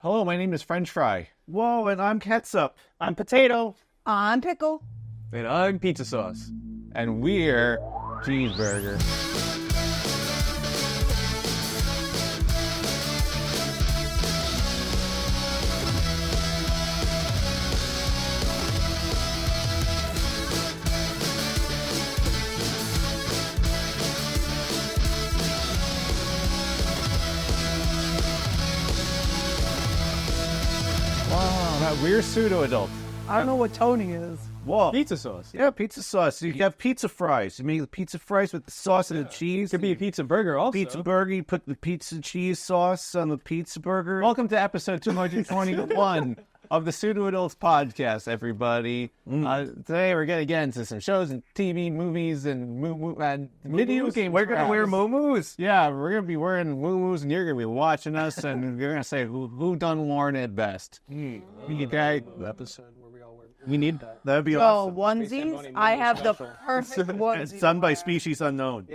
Hello, my name is French Fry. Whoa, and I'm Ketchup. I'm Potato. I'm Pickle. And I'm Pizza Sauce. And we're Cheeseburger. We're Pseudo Adults. I don't know what Tony is. Whoa. Pizza Sauce. Yeah, pizza sauce. You have pizza fries. You make the pizza fries with the sauce and the cheese. Could be a pizza burger also. Pizza burger. You put the pizza cheese sauce on the pizza burger. Welcome to episode 221 of the Pseudo Adults Podcast, everybody. Today we're going to get into some shows and TV, movies, and video games. We're going to wear moo-moos. Yeah, we're going to be wearing moo-moos, and you're going to be watching us, and you're going to say who done worn it best. Okay? Episode where we all wear. We need that. That'd be Oh, awesome. onesies? I have the perfect onesie. It's done by Species Unknown.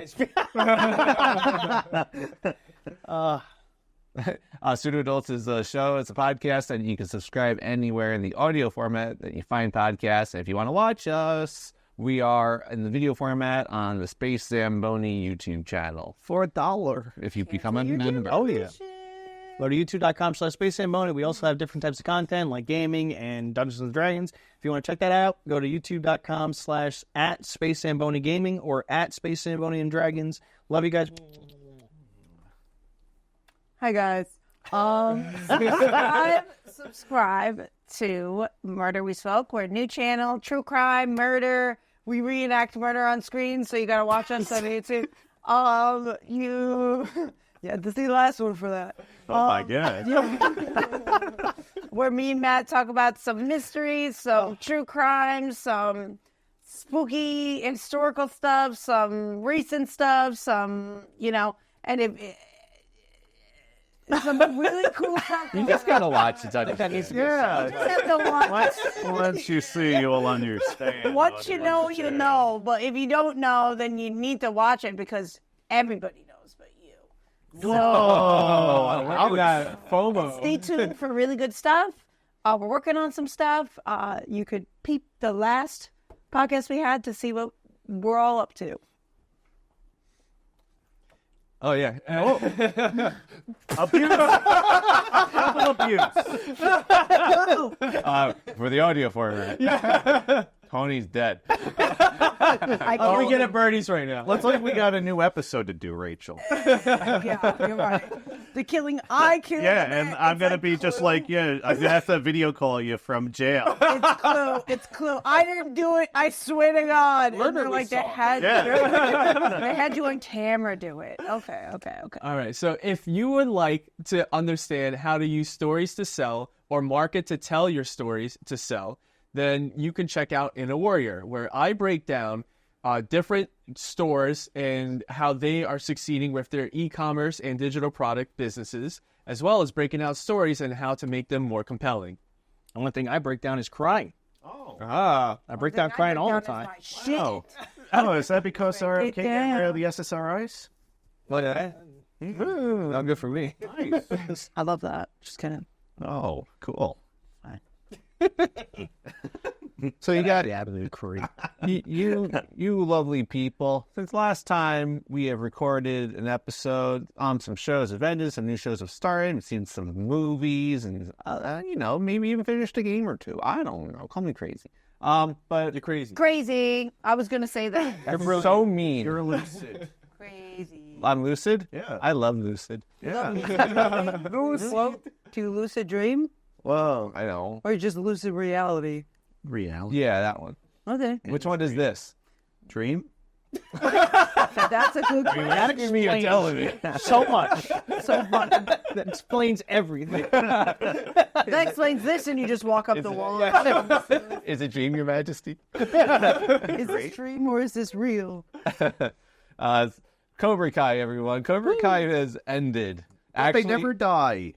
Pseudo Adults is a show. It's a podcast, and you can subscribe anywhere in the audio format that you find podcasts. And if you want to watch us, we are in the video format on the Space Zamboni YouTube channel For $1. if you become a member. Oh, yeah. Go to youtube.com/SpaceZamboni. We also have different types of content like gaming and Dungeons and Dragons. If you want to check that out, go to youtube.com/@SpaceZamboniGaming or @SpaceZamboni and Dragons. Love you guys. Hi, guys. Subscribe to Murder We Spoke. We're a new channel, true crime, murder. We reenact murder on screen, so you got to watch us on YouTube. You had to see the last one for that. Oh, my God. Where me and Matt talk about some mysteries, some true crime, some spooky historical stuff, some recent stuff, some, and some really cool stuff. You just got to watch it. Yeah. You just have to watch. Once you see, you will understand. What you know, you know. But if you don't know, then you need to watch it because everybody knows but you. So I got FOMO. stay tuned for really good stuff. We're working on some stuff. You could peep the last podcast we had to see what we're all up to. Oh, yeah. Abuse. Abuse. For the audio format. Tony's dead. We get at Birdie's right now. Looks like we got a new episode to do, Rachel. Yeah, you're right. The killing I killed. Yeah, and I'm going to be just like, I'm going to have to video call you from jail. It's Clue. I didn't do it. I swear to God. And they're like, they had you on camera do it. Okay. All right, so if you would like to understand how to use stories to sell or market to tell your stories to sell, then you can check out In a Warrior, where I break down different stores and how they are succeeding with their e-commerce and digital product businesses, as well as breaking out stories and how to make them more compelling. The only thing I break down is crying. Oh. I break down crying all the time. Oh, is that because our the SSRIs? Look at that. Not good for me. Nice. I love that. Just kidding. Oh, cool. So you got you lovely people. Since last time we have recorded an episode on some shows have ended, some new shows have started. We've seen some movies, and maybe even finished a game or two. I don't know. Call me crazy. But You're crazy. Crazy. I was gonna say that. you're so mean. You're lucid. Crazy. I'm lucid. Yeah. I love lucid. Yeah. Do you lucid dream? Whoa. I know. Or just lucid reality? Reality. Yeah, that one. Okay. Which one is this? Dream? That's a good question. That explains so much. That explains everything. That explains this, and you just walk up the wall. Is it dream, Your Majesty? Is this dream or is this real? Cobra Kai, everyone. Cobra Kai has ended. Actually, They never die.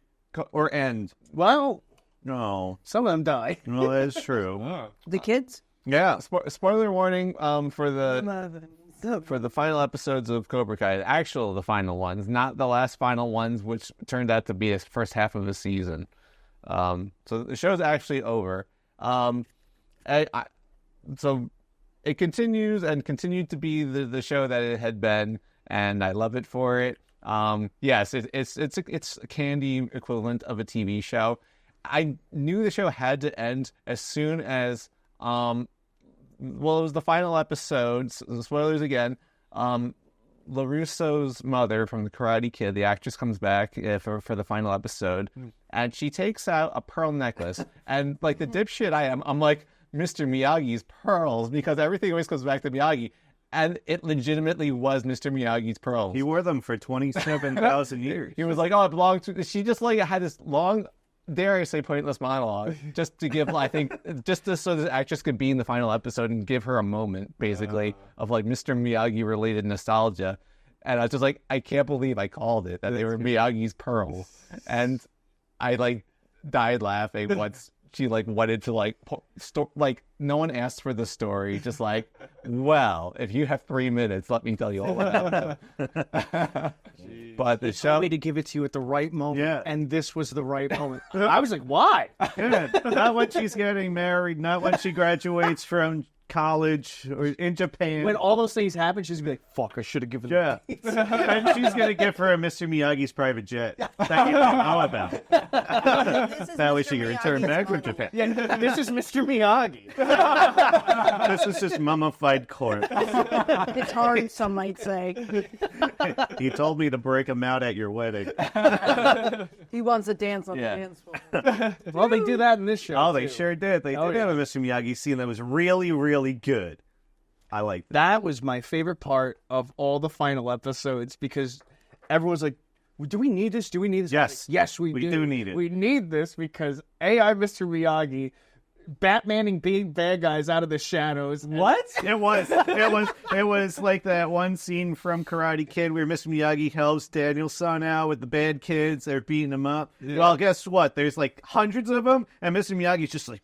Or end. Well, No. some of them die. No, that is true. The kids? Yeah, spoiler warning for the final episodes of Cobra Kai. The final ones, not the last final ones, which turned out to be the first half of the season. So the show's actually over. So it continues and continued to be the show that it had been, and I love it for it. Yes, it's a candy equivalent of a TV show. I knew the show had to end as soon as it was the final episode. Spoilers again. LaRusso's mother from the Karate Kid, the actress, comes back for the final episode, and she takes out a pearl necklace. And like the dipshit I am, I'm like, Mr. Miyagi's pearls, because everything always comes back to Miyagi. And it legitimately was Mr. Miyagi's pearls. He wore them for 27,000 years. He was like, oh, it belonged to... She just like had this long, dare I say, pointless monologue just to give, I think, so the actress could be in the final episode and give her a moment, basically, of like Mr. Miyagi-related nostalgia. And I was just like, I can't believe I called it, that they were Miyagi's pearls. And I like died laughing once she like wanted to like no one asked for the story, just like, well, if you have 3 minutes, let me tell you all about it. But the show, Me to give it to you at the right moment, Yeah. and this was the right moment. I was like, why? Yeah, not when she's getting married, not when she graduates from college or in Japan. When all those things happen, she's gonna be like, fuck, I should have given Yeah. And she's going to give her a Mr. Miyagi's private jet that you don't know about. This is That way Mr. she can return Miyagi's back from money. Japan. Yeah, this is Mr. Miyagi. This is just mummified corpse. It's hard, some might say. He told me to break him out at your wedding. He wants to dance on Yeah. the dance floor. Well, they do that in this show. Oh, they too. sure did. They did have a Mr. Miyagi scene that was really, really good. I like that. That was my favorite part of all the final episodes, because everyone's like, do we need this? Do we need this? Yes. Like, yes, we do need it. We need this because AI Mr. Miyagi, Batmaning big bad guys out of the shadows. What? It was like that one scene from Karate Kid where Mr. Miyagi helps Daniel's son out with the bad kids. They're beating him up. Yeah. Well, guess what? There's like hundreds of them, and Mr. Miyagi's just like,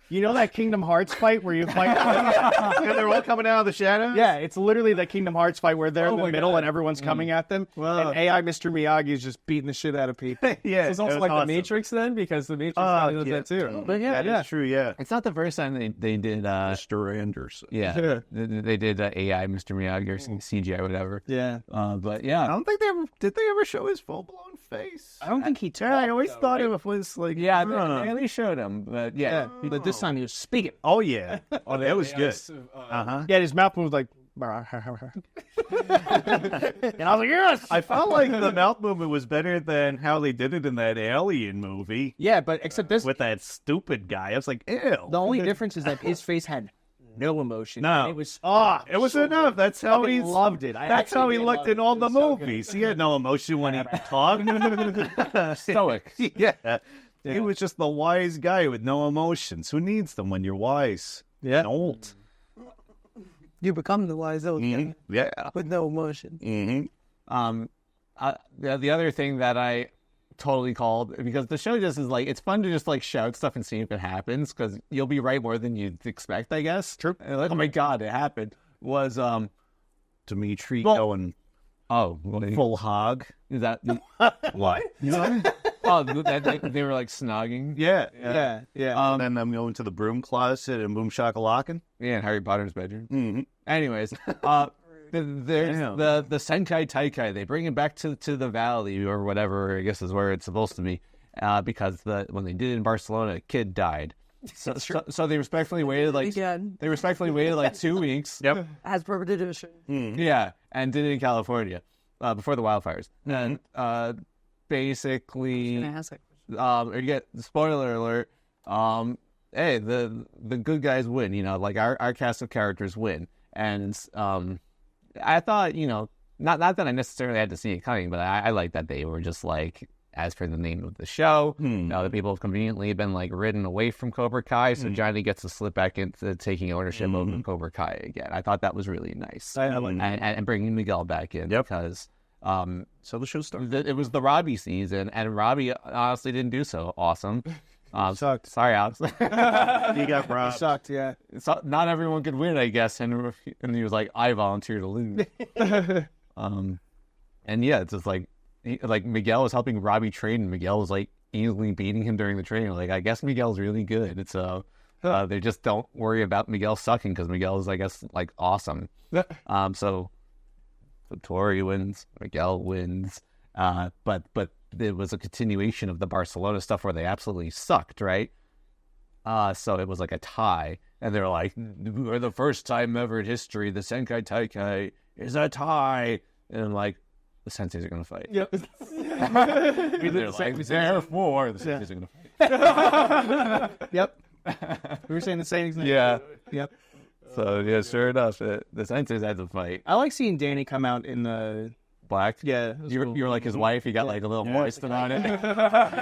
You know that Kingdom Hearts fight where you fight? and they're all coming out of the shadows? Yeah, it's literally the Kingdom Hearts fight where they're in the middle and everyone's coming at them. Wow. And AI Mr. Miyagi is just beating the shit out of people. Yeah. So it's also it was like awesome. the Matrix then, because the Matrix Oh, does yeah. that too. But yeah, That's true, yeah. it's not the first time they did. Mr. Anderson. Yeah, they did AI Mr. Miyagi or CGI, whatever. Yeah. But I yeah, don't think did they ever show his full-blown face? I don't think he Yeah, I talked, always though, thought right? it was like, yeah, I don't know. they at least showed him. But yeah, But this time he was speaking. Oh, yeah. Oh, that was good. Uh-huh. Yeah, his mouth moved like... And I was like, yes! I felt like the mouth movement was better than how they did it in that Alien movie Yeah, but except this... with that stupid guy. I was like, ew. The only difference is that his face had no emotion. No. It was... It was enough. That's how I he loved it. That's how he looked in all the movies. He had no emotion when he talked. stoic. Yeah. He was just the wise guy with no emotions. Who needs them when you're wise? Yeah. And old. You become the wise old guy Yeah. with no emotion. Mm-hmm. The other thing that I totally called, because the show just is like, it's fun to just like shout stuff and see if it happens, because you'll be right more than you'd expect, I guess. True. And like, oh my god, it happened. Was Dimitri Well- going what full hog. is that? What? You know? Oh, they were like snogging. Yeah. Yeah. And then I'm going to the broom closet and boom shakalaka. Yeah, in Harry Potter's bedroom. Mm-hmm. Anyways, there's Damn. the Senkai Taikai. They bring him back to the valley or whatever, I guess is where it's supposed to be, because when they did it in Barcelona, a kid died. So they respectfully waited Again, like 2 weeks. Yep. as per tradition. Yeah, and did it in California before the wildfires. And basically, Gonna ask it. or you get spoiler alert. Hey, the good guys win. You know, like our cast of characters win, and I thought, you know, not that I necessarily had to see it coming, but I like that they were just like, as per the name of the show, the people have conveniently been like ridden away from Cobra Kai, so Johnny gets to slip back into taking ownership of Cobra Kai again. I thought that was really nice, I like that. and bringing Miguel back in because. So the show started. It was the Robbie season, and Robbie honestly didn't do so awesome. Sucked. Sorry, Alex. He got It robbed. sucked, yeah. So, not everyone could win, I guess, and he was like, "I volunteer to lose." And yeah, it's just like Miguel was helping Robbie train, and Miguel was like easily beating him during the training. Like, I guess Miguel's really good. So they just don't worry about Miguel sucking because Miguel is, I guess, like awesome. So Tori wins, Miguel wins, but it was a continuation of the Barcelona stuff where they absolutely sucked, right? So it was like a tie, and they're like, "For the first time ever in history, the Senkai Taikai is a tie," and I'm like, the senseis are gonna fight. Yep. They're like, therefore, the senseis are gonna fight. Yep. We were saying the same thing. Yeah. Yep. So yeah, sure enough, the senseis had to fight. I like seeing Danny come out in the Black. Yeah, You're like his wife. You got like a little moisture on it.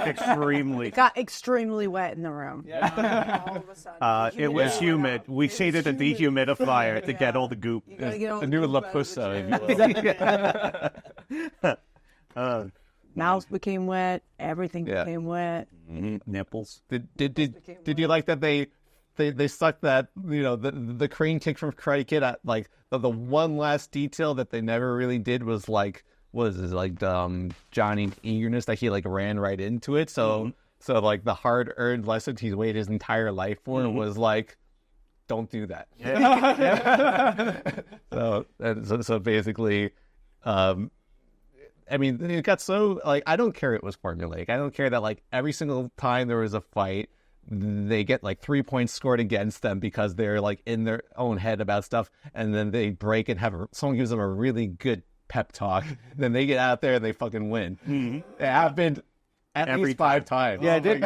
Extremely. It got extremely wet in the room. All of a sudden. It was humid. We shaded a dehumidifier to get all the goop. You gotta get all The the new goop out of La Pusa. Mouth became wet. Everything Yeah. became wet. Nipples. Did you like that they sucked that, the crane kick from Karate Kid at like the one last detail that they never really did was like Johnny's eagerness that he like ran right into it. So like the hard earned lessons he's waited his entire life for was like, don't do that. So basically, I mean, it got so like, I don't care it was formulaic. I don't care that like every single time there was a fight, they get like 3 points scored against them because they're like in their own head about stuff, and then they break and someone gives them a really good pep talk. Then they get out there and they fucking win. It happened at least 5 times. Yeah, it did.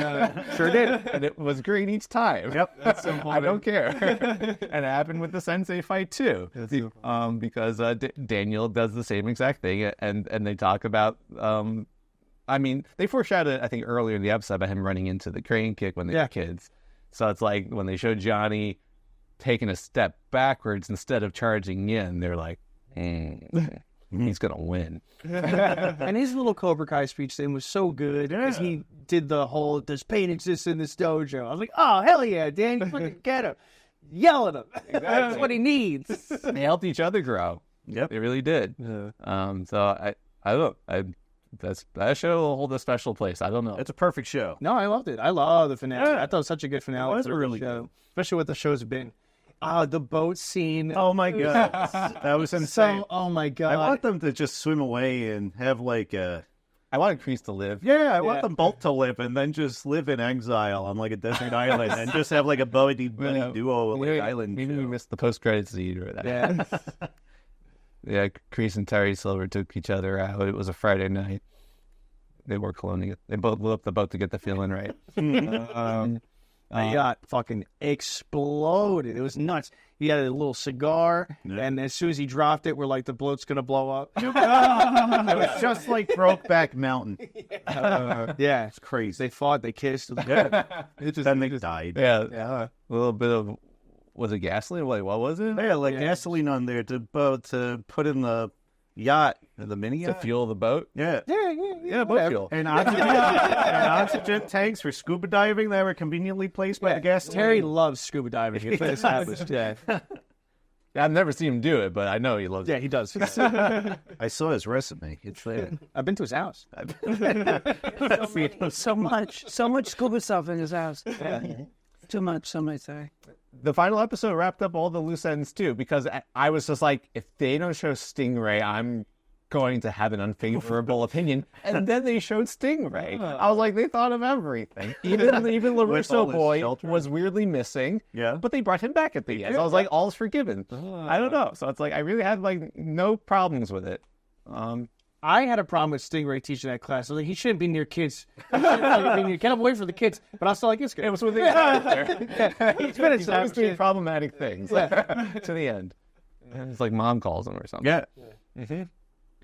Sure did, and it was great each time. Yep. That's so funny. I don't care. And it happened with the sensei fight too, because Daniel does the same exact thing, and they talk about. I mean, they foreshadowed, I think, earlier in the episode about him running into the crane kick when they were kids. So it's like when they showed Johnny taking a step backwards instead of charging in, they're like, he's gonna win. And his little Cobra Kai speech thing was so good because he did the whole "does pain exist in this dojo?" I was like, "Oh hell yeah, Dan! You fucking get him, yell at him. That's what he needs." They helped each other grow. Yep. They really did. So I don't know. That show will hold a special place. I don't know. It's a perfect show. No, I loved it. I love the finale. Yeah. I thought it was such a good finale. It was for the really show, especially what the show's been. The boat scene. Oh my god, that was insane. Oh my god. I want them to just swim away and have like a. I want Kreese to live. Yeah, I want them both to live and then just live in exile on like a desert island and just have like a buddy duo like, island. Maybe we show. missed the post-credits scene or that. Yeah. Yeah, Kreese and Terry Silver took each other out. It was a Friday night. They were cloning it. They both blew up the boat to get the feeling right. I got fucking exploded. It was nuts. He had a little cigar, and as soon as he dropped it, we're like, the boat's going to blow up. It was just like Brokeback Mountain. Yeah. It's crazy. They fought, they kissed. Then they died. Yeah, a little bit of, was it gasoline? Wait, what was it? They had like gasoline on there to put in the yacht, the mini To yacht. fuel the boat? Yeah. Yeah, boat fuel. And oxygen tanks for scuba diving that were conveniently placed by the gas Terry loves scuba diving. It's been established. Yeah. I've never seen him do it, but I know he loves Yeah, it. he does. I saw his resume. It's there. I've been to his house. So much scuba stuff in his house. Too much, some might say. The final episode wrapped up all the loose ends too, because I was just like, if they don't show Stingray, I'm going to have an unfavorable opinion. And then they showed Stingray. I was like, they thought of everything. Even LaRusso all his boy shelter. was weirdly missing. Yeah. But they brought him back at the end. So I was like, all's forgiven. I don't know. So it's like, I really had like no problems with it. I had a problem with Stingray teaching that class. I was like, he shouldn't be near kids. Get him away from the kids. But I was still like, it's good. It was with the character. He's been He's always doing problematic things to the end. And it's like mom calls him or something. Yeah.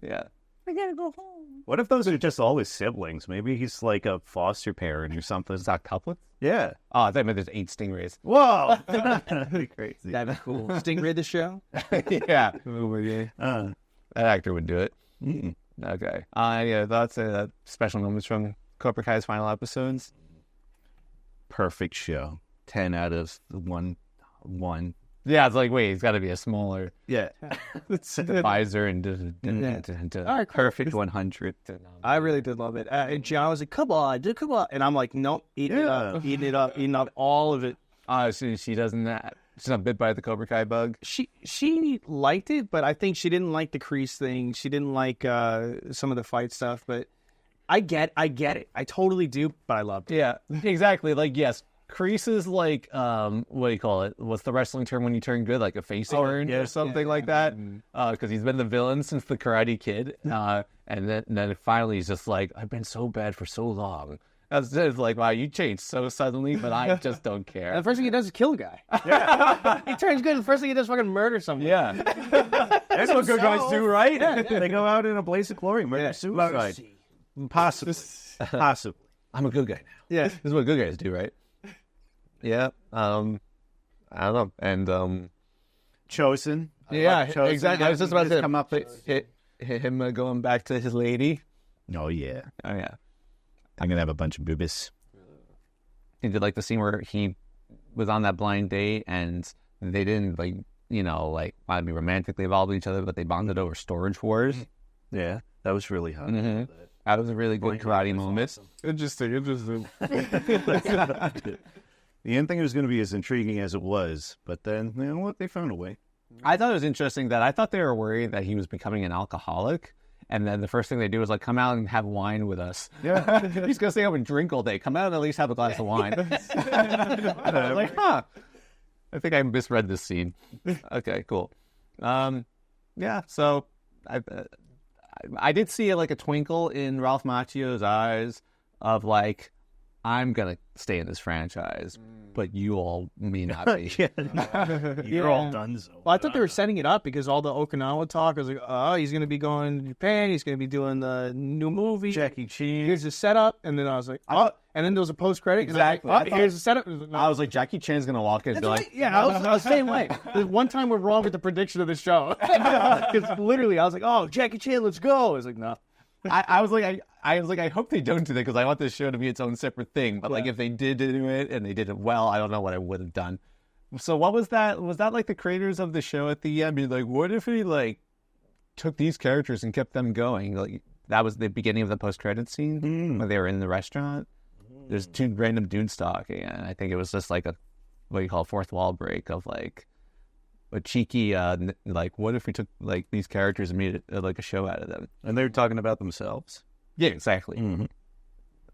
Yeah. I gotta go home. What if those are just all his siblings? Maybe he's like a foster parent or something. Is that couplets? Yeah. Oh, I thought there's 8 Stingrays. Whoa. That'd be crazy. That'd be cool. Stingray the show? Yeah. Uh, That actor would do it. Okay. Yeah, thoughts, special moments from Cobra Kai's final episodes. perfect show. 10 out of 1. Yeah, it's like, wait, he's got to be a smaller Yeah. visor and All right, cool. Perfect 100. I really did love it. And Gianna was like, come on, dude, come on. And I'm like, nope, eating it up, all of it. She doesn't. She's not bit by the Cobra Kai bug. She liked it, but I think she didn't like the crease thing. She didn't like some of the fight stuff. But I get it. I totally do. But I loved it. Yeah, exactly. Like, yes, crease is like, what do you call it? What's the wrestling term when you turn good? Like a face turn or something like that? Because he's been the villain since the Karate Kid. And then finally he's just like, I've been so bad for so long. It's like, wow, you changed so suddenly, but I just don't care. And the first thing he does is kill a guy. Yeah. He turns good. The first thing he does is fucking murder someone. Yeah. That's what good guys do, right? They go out in a blaze of glory, murder suicide. Possibly. I'm a good guy now. Yeah. This is what good guys do, right? Yeah. I don't know. And Chosen. yeah, Chosen. exactly. I was just about to come up. hit him going back to his lady. Oh yeah. Oh yeah. I'm gonna have a bunch of boobies. He did like the scene where he was on that blind date and they didn't want to be romantically involved with each other, but they bonded over Storage Wars. Yeah, that was really hot. Mm-hmm. That was a really good karate moment. Awesome. Interesting. You didn't think it was going to be as intriguing as it was, but then, you know what? They found a way. I thought it was interesting that I thought they were worried that he was becoming an alcoholic. And then the first thing they do is like, come out and have wine with us. Yeah. He's going to stay up and drink all day. Come out and at least have a glass of wine. I was like, I think I misread this scene. Okay, cool. Yeah, so I did see like a twinkle in Ralph Macchio's eyes of like, I'm going to stay in this franchise, but you all may not be. You're all done so. Well, I thought they were setting it up because all the Okinawa talk was like, oh, he's going to be going to Japan. He's going to be doing the new movie. Jackie Chan. Here's the setup. And then I was like, oh. And then there was a post-credit. Exactly. Here's the setup. I was like, Jackie Chan's going to walk in and be like, yeah, I was the same way. There's one time we're wrong with the prediction of the show. Because literally, I was like, oh, Jackie Chan, let's go. I was like, no. I was like, I hope they don't do that because I want this show to be its own separate thing. But like, if they did do it and they did it well, I don't know what I would have done. So what was that? Was that like the creators of the show at the end? Be like, what if he like took these characters and kept them going? Like that was the beginning of the post-credit scene when they were in the restaurant. There's two random dudes talking, and I think it was just like a what you call fourth wall break of like a cheeky like what if we took like these characters and made it like a show out of them? And they were talking about themselves. Yeah, exactly. Mm-hmm.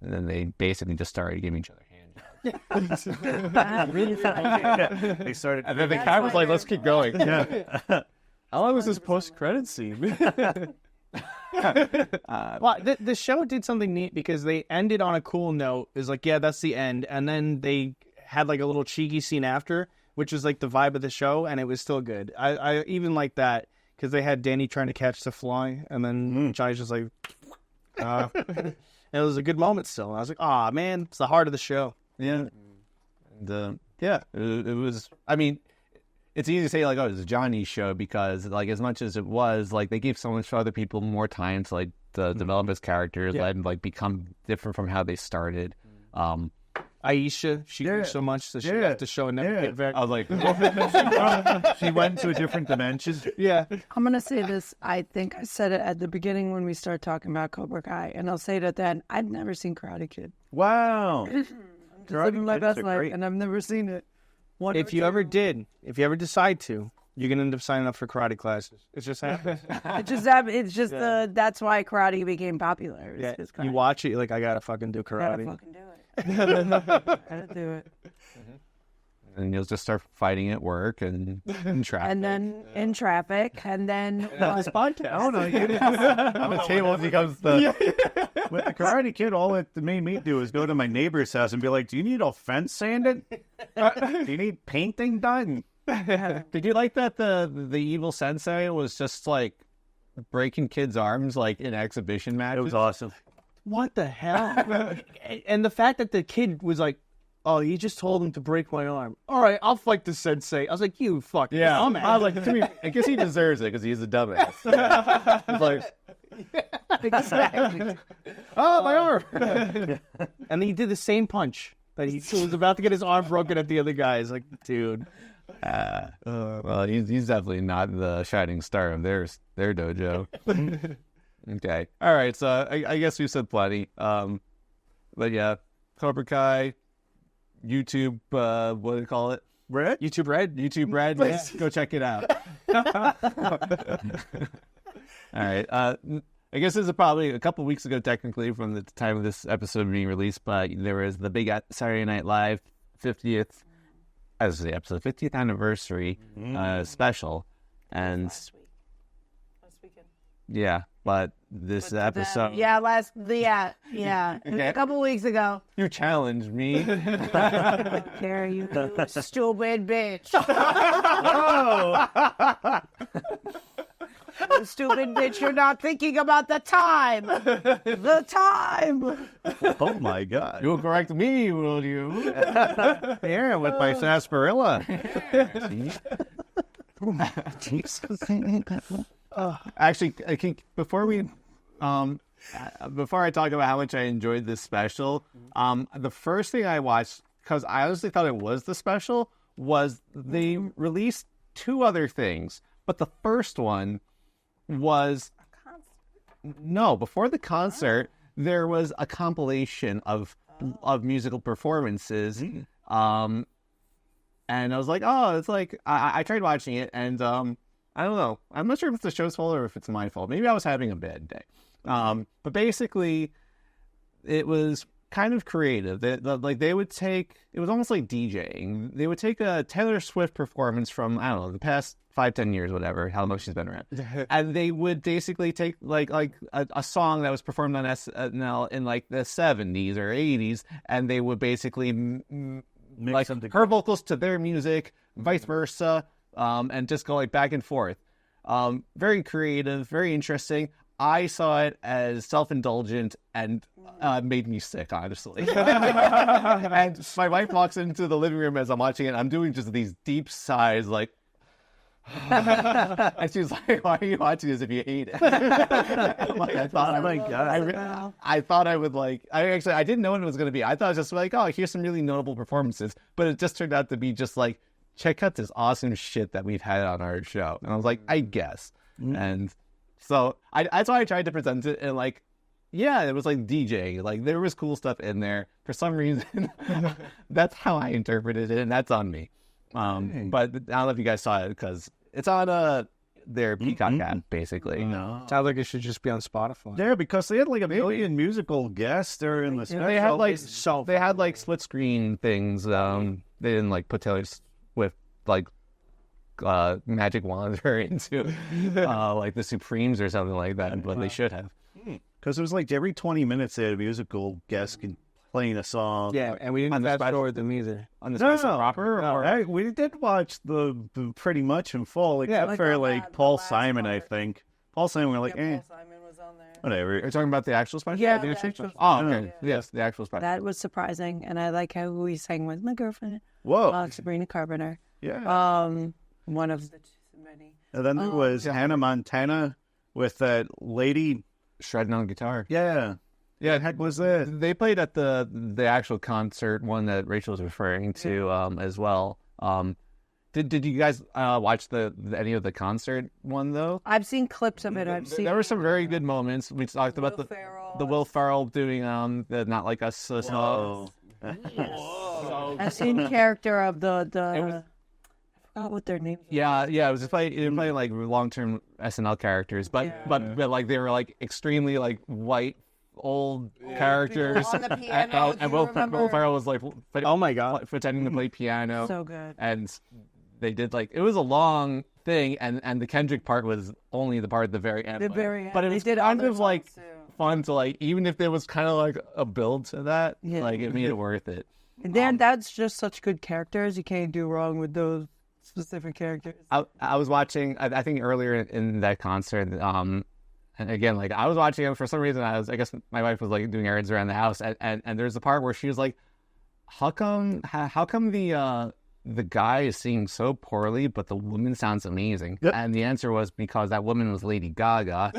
And then they basically just started giving each other hand jobs. They started. And then the guy was like, let's keep going. Yeah. How long was this post-credit scene? Well, the show did something neat because they ended on a cool note. It was like, yeah, that's the end. And then they had like a little cheeky scene after, which was like the vibe of the show, and it was still good. I even like that because they had Danny trying to catch the fly, and then Johnny's just like, and it was a good moment still. And I was like, oh man, it's the heart of the show. Yeah. And, it was, I mean, it's easy to say like, oh, it's a Johnny show because like as much as it was, like they gave so much other people more time to like to develop his characters, let him like become different from how they started. Aisha, she grew so much that she left the show and never get back. I was like, She went to a different dimension. Yeah. I'm going to say this. I think I said it at the beginning when we started talking about Cobra Kai, and I'll say it at the end. I've never seen Karate Kid. Wow. Just living my best life, and I've never seen it. If you ever decide to, you're going to end up signing up for karate classes. It just happens. It's just that's why karate became popular. Yeah. You watch it, you're like, I got to fucking do Gotta karate. fucking do it. Gotta do it. and you'll just start fighting at work and in traffic. And then in traffic, and then This podcast. Oh no! On the table becomes the. With the Karate Kid, all it made me do is go to my neighbor's house and be like, "Do you need a fence sanded? Do you need painting done?" Did you like that the evil sensei was just like breaking kids' arms like in exhibition matches? It was awesome. What the hell? And the fact that the kid was like, oh, he just told him to break my arm. All right, I'll fight the sensei. I was like, you fucking dumbass. I was like, to me, I guess he deserves it because he's a dumbass. It's like, exactly. Oh, my arm. And then he did the same punch that he was about to get his arm broken at the other guy. He's like, dude. Well, he's definitely not the shining star of their dojo. Okay. All right. So I guess we said plenty. But yeah, Cobra Kai, YouTube, what do you call it? Red? YouTube Red? YouTube Red. Yeah. Go check it out. All right. I guess this is probably a couple weeks ago, technically, from the time of this episode being released, but there was the big Saturday Night Live 50th anniversary special. And Last weekend. yeah, but this episode. Yeah, yeah. It was a couple weeks ago. You challenged me. Dare you, stupid bitch. Stupid bitch, you're not thinking about the time. The time. Oh my God. You'll correct me, will you? Yeah, with my sarsaparilla. Actually, I think before I talk about how much I enjoyed this special, the first thing I watched, because I honestly thought it was the special, was they released two other things. But the first one was before the concert, there was a compilation of musical performances. And I was like, oh, it's like I tried watching it, and I don't know. I'm not sure if it's the show's fault or if it's my fault. Maybe I was having a bad day. But basically, it was kind of creative. They would take, it was almost like DJing. They would take a Taylor Swift performance from, I don't know, the past 5-10 years, whatever, how long she's been around. And they would basically take like a song that was performed on SNL in like the 70s or 80s, and they would basically like her vocals to their music, vice versa, and just go like back and forth. Very creative, very interesting. I saw it as self-indulgent and made me sick, honestly. And my wife walks into the living room as I'm watching it. I'm doing just these deep sighs, like, and she's like, "Why are you watching this if you hate it?" Like, I thought I would like. I didn't know what it was going to be. I thought it was just like, oh, here's some really notable performances, but it just turned out to be just like, check out this awesome shit that we've had on our show. And I was like, I guess, and so that's why I tried to present it. And like, yeah, it was like DJing. Like there was cool stuff in there. For some reason, that's how I interpreted it, and that's on me. But I don't know if you guys saw it because it's on their Peacock app, basically. No. Sounds like it should just be on Spotify. Yeah, because they had like a million musical guests there in the special. They had like split screen things. They didn't like put Taylor Swift like magic wands her into like the Supremes or something like that, but they should have. Because it was like every 20 minutes they had a musical guest playing a song. Yeah, and we didn't fast forward them either. On the special proper? Or... we did watch the pretty much in full, except for like Paul Simon, I think. Paul Simon, we're like, Paul Simon was on there. Whatever. Are you talking about the actual special? Yeah, the the actual special. Oh, okay. Yes, the actual special. That was surprising, and I like how he sang with my girlfriend, Whoa. Sabrina Carpenter. Yeah. One of the many. And then there was Hannah Montana with that lady shredding on guitar. Yeah. Yeah, What the heck was that? They played at the actual concert, one that Rachel was referring to as well. Did you guys watch any of the concert one though? I've seen clips of it. There were some very good moments. We talked about the Will Ferrell doing the Not Like Us song. I've seen character of the I forgot what their names were. Yeah, it was just they were playing like long-term SNL characters, but like they were like extremely like white old characters. On the piano, and Will Ferrell was like, oh my God, pretending to play piano. So good. And they did like, it was a long thing, and the Kendrick part was only the part at the very end. But it was kind of like fun to like, even if there was kind of like a build to that, like it made it worth it. And then that's just such good characters. You can't do wrong with those specific characters. I was watching, I think earlier in that concert, and again, like I was watching it for some reason. I guess my wife was like doing errands around the house, and there's a part where she was like, how come the guy is singing so poorly, but the woman sounds amazing? Yep. And the answer was because that woman was Lady Gaga,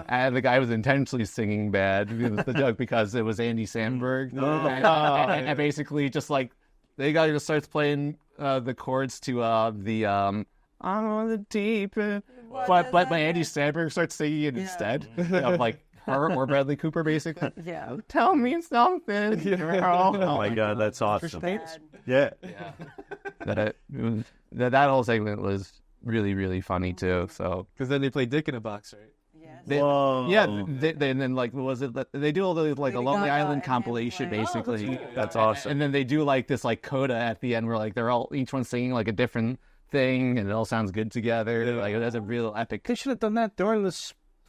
and the guy was intentionally singing bad. It was the joke because it was Andy Samberg, and basically just like Lady Gaga just starts playing the chords to the I'm on the deep end. But Andy Samberg starts singing it instead of like her or Bradley Cooper, basically. Yeah. Tell me something. Oh my god, that's awesome. Yeah. That whole segment was really, really funny too. So Because then they play Dick in a Box, right? Whoa. and then like what was it? They do all the like a Lady Lonely Gaga Island and compilation, then basically. That's awesome. And then they do like this like coda at the end where like they're all each one singing like a different thing, and it all sounds good together. Like that's a real epic. They should have done that during the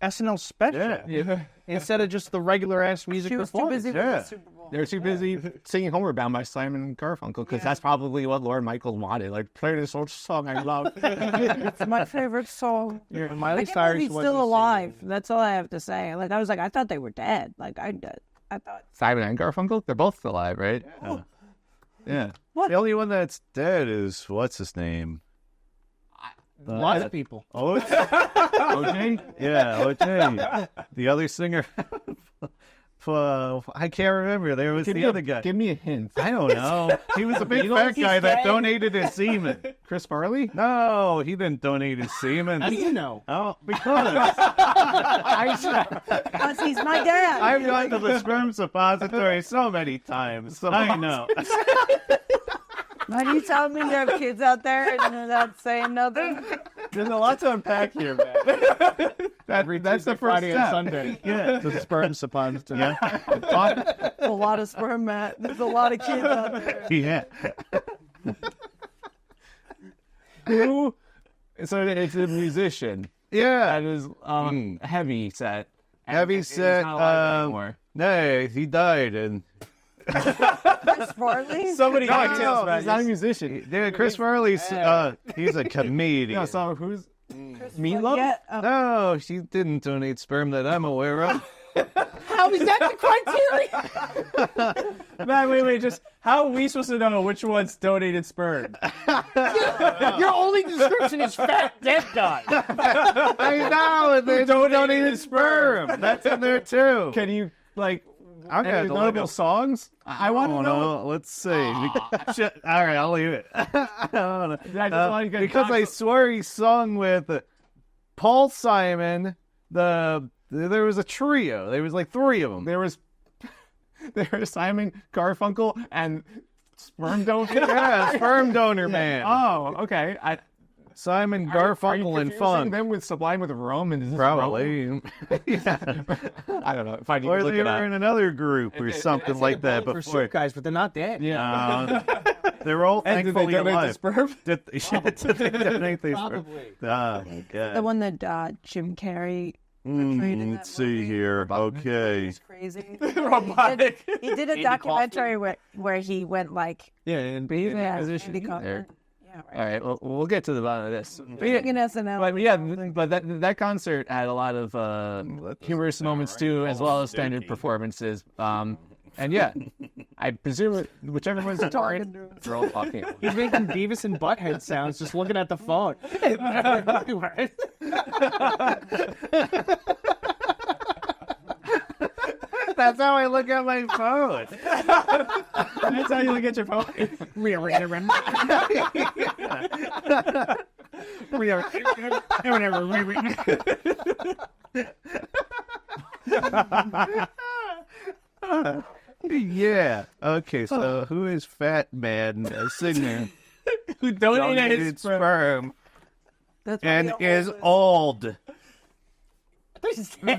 SNL special Yeah. instead of just the regular ass music She was too performance. busy with Yeah. the Super Bowl. They're too busy singing Homeward Bound by Simon Garfunkel because that's probably what Lord Michaels wanted. Like, play this old song I love. It's my favorite song. When I Miley can't believe Cyrus he's wasn't still alive. singing. That's all I have to say. Like I thought they were dead. Like I thought. Simon and Garfunkel? They're both alive, right? Yeah. What? The only one that's dead is what's his name? Lots of people. OJ? Yeah, OJ. The other singer. I can't remember. There was the other guy. Give me a hint. I don't know. He was a big fat guy that donated his semen. Chris Farley? No, he didn't donate his semen. How do you know? Oh, because Because he's my dad. I've gone to the sperm suppository so many times. I know. Why do you tell me you have kids out there and you're not saying nothing? There's a lot to unpack here, man. That's the first Friday and step. Sunday. Yeah. The sperm suppository. Yeah. A lot of sperm, Matt. There's a lot of kids out there. Yeah. Who? So it's a musician. Yeah. That is heavy set. And Heavy he's set. not alive anymore. No, he died, and Chris Farley? Somebody No, cocktails, He's not a musician. yeah, Chris Farley's he's a comedian. No, so who's Meatloaf? Yeah. No, she didn't donate sperm that I'm aware of. How is that the criteria? Man, wait, just how are we supposed to know which one's donated sperm? Your only description is fat dead guy. I know, and they donated sperm. That's in there too. Can you like I'm any gonna notable songs? I want to Oh know. no, let's see. Shit. All right, I'll leave it. I don't know. I just want to get Because I swear he sung with Paul Simon. There was a trio. There was like three of them. There was Simon Garfunkel and Sperm Donor. Yeah, sperm donor man. Oh, okay. Simon Are you Garfunkel and confusing Funk. them with Sublime with Rome? And is this Probably. Yeah. I don't know. If I need Or to look they it were up. in another group or something like that For before. soup guys, but they're not dead. Yeah. They're all And did they thankfully donate the alive. sperm? Did they donate their sperm? Probably. Yeah. The one that Jim Carrey portrayed in Let's that see movie. here. Okay. It's crazy. Robotic. He did a documentary where he went like, Yeah, and yeah, position Andy Kaufman. there. Yeah, right. All right. Well, we'll get to the bottom of this. But yeah, Singing SNL. but yeah, but that concert had a lot of humorous moments too, as well as standard performances. And yeah, I presume whichever one's talking, they're all talking. He's making Beavis and Butthead sounds just looking at the phone. That's how I look at my phone. that's how you look at your phone. Yeah. Okay, so who is Fat Man, a singer, Who donated donated his sperm? sperm, That's and what he is always- old?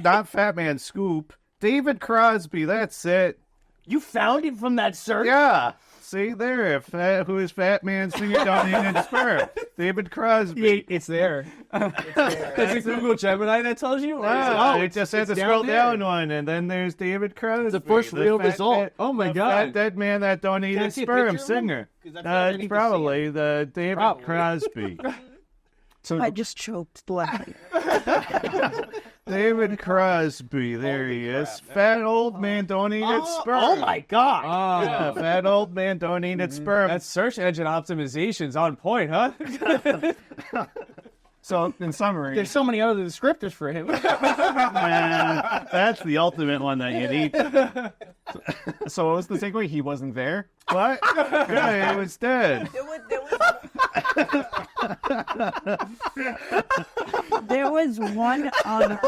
Not Fat Man Scoop. David Crosby, that's it. You found it from that search? Yeah. See there, who is Fat Man singer donated sperm? David Crosby. It's there. Is it Google Gemini that tells you? Or is it- Wow, you just had to it's scroll down down one, and then there's David Crosby. The first real fat result. man- Oh my the God. Fat dead man that Can I donated see a sperm, picture of him? singer. 'Cause that's all I need to see Probably the David Probably. Crosby. I just choked laughing. David Crosby, there he is. Fat old man donated sperm. Oh my God. Oh, Yeah, fat old man donated sperm. that search engine optimization's on point, huh? So, in summary, There's so many other descriptors for him. That's the ultimate one that you need. so what was the takeaway? He wasn't there. What? Yeah, he was dead. There was There was one other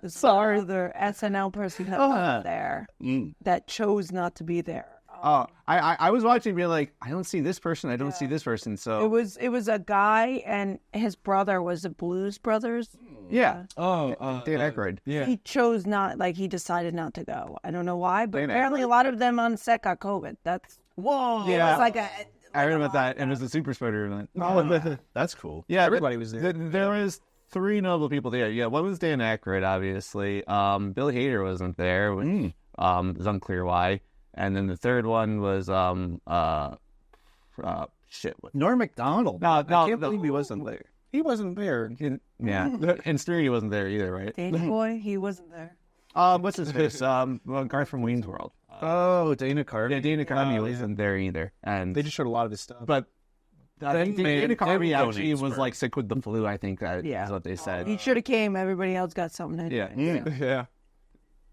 SNL person that was there that chose not to be there. Oh, I was watching, being like, I don't see this person. I don't see this person. So It was a guy, and his brother was the Blues Brothers. yeah. Oh, Dan Aykroyd. yeah. He chose not, like, he decided not to go. I don't know why, but Dan apparently a lot of them on set got COVID. That's Yeah. it's like a. I heard about that, and it was a super spreader event. Oh, that's cool. Yeah, Everybody was there. There was 3 notable people there. Yeah, one was Dan Aykroyd, obviously. Bill Hader wasn't there, which it was unclear why. And then the third one was Norm Macdonald. No, I can't believe he wasn't there. He wasn't there. Yeah, and Stewie wasn't there either, right? Danny Boy, he wasn't there. What's his face? Well, guy from Wayne's World. Oh, Dana Carvey. Yeah, Dana Carvey wasn't there either, and They just showed a lot of his stuff. but Dana Carvey Dave actually donates was for like sick with the flu. I think that Yeah. is what they said. He should have came. Everybody else got something. Yeah.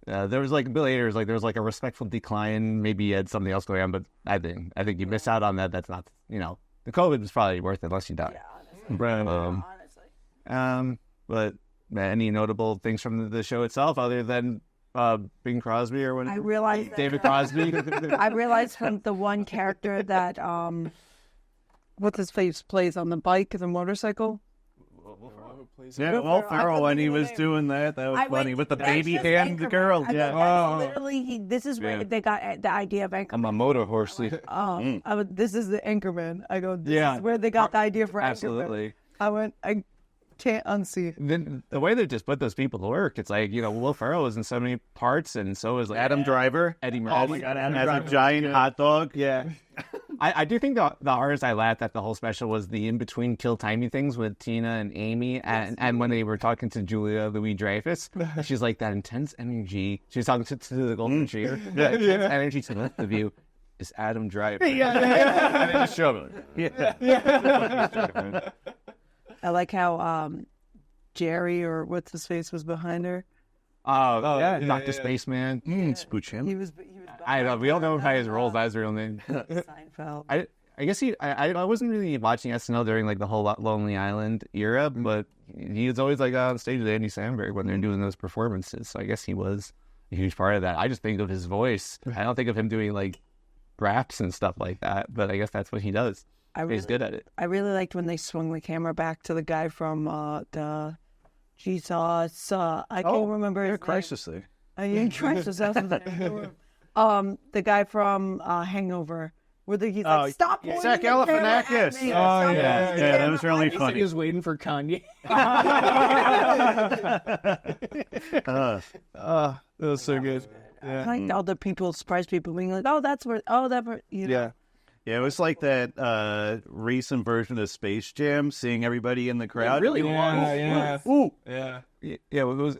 Yeah. There was like Bill Hader's, like there was like a respectful decline. Maybe he had something else going on, but I think you miss out on that. That's not, the COVID was probably worth it unless you die. Honestly. But any notable things from the show itself other than Bing Crosby or I realized that, David Crosby? I realized from the one character that what's his face plays on the bike, the motorcycle. Yeah, Will Ferrell when he was doing that was funny with the baby hand girl. Yeah. Literally, this is where they got the idea of Anchorman. I'm a motor horsey. This is the Anchorman. I go, this Yeah. is where they got the idea for Anchorman. Absolutely. I went, I can't unsee it. Then the way they just put those people to work, it's like, Will Ferrell was in so many parts, and so was like Adam Driver. Eddie Murphy. Oh my God, Adam Driver. A giant hot dog. yeah. I do think the hardest I laughed at the whole special was the in-between kill timey things with Tina and Amy, and when they were talking to Julia Louis-Dreyfus, she's like, that intense energy. She's talking to the Golden Retriever. That intense energy to the left of you is Adam Driver. And they just show him. I like how Jerry, or what's his face, was behind her. Oh, yeah, Dr. Spaceman. Spooch him. He was I don't know. We all know him by his role, by his real name. Seinfeld. I guess I wasn't really watching SNL during like the whole Lonely Island era, but he was always like on stage with Andy Samberg when they're doing those performances. So I guess he was a huge part of that. I just think of his voice. I don't think of him doing like raps and stuff like that, but I guess that's what he does. He's good at it. I really liked when they swung the camera back to the guy from the Jesus. I can't remember his name. Crisis there. Crisis. That's what the name. The guy from Hangover. Where he's like, stop pointing Zach the camera Galifianakis. at me. Oh, yeah, that was really He funny. was waiting for Kanye. Uh, That was so good. I like other people, surprise people being like, oh, that's where, Yeah, it was like that recent version of Space Jam, seeing everybody in the crowd. really Yeah. Ooh. Yeah. Yeah, it was.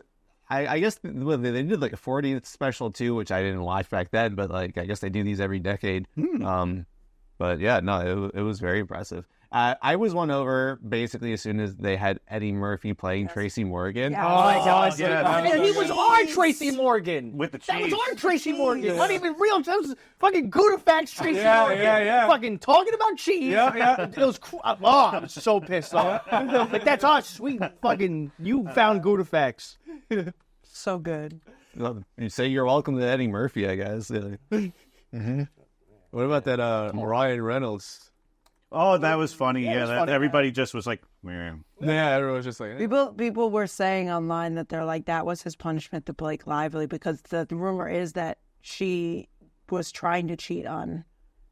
I guess they did like a 40th special too, which I didn't watch back then, but like I guess they do these every decade. But yeah, no, it was very impressive. I was won over basically as soon as they had Eddie Murphy playing Tracy Morgan. Yeah. Oh my God! yeah. He was on Tracy Morgan. With the That was cheese. on Tracy Morgan. Not even real. That was fucking Goudafax Tracy Yeah, Morgan. yeah. Fucking talking about cheese. Yeah, yeah. It was. I was so pissed off. Like that's us. We fucking. You found Goudafax. So good. Well, you say you're welcome to Eddie Murphy, I guess. What about that Ryan Reynolds? Oh, that was funny. Yeah, it Yeah, was that, funny. everybody just was like, meh. Yeah, everyone was just like, People were saying online that they're like, that was his punishment to Blake Lively, because the rumor is that she was trying to cheat on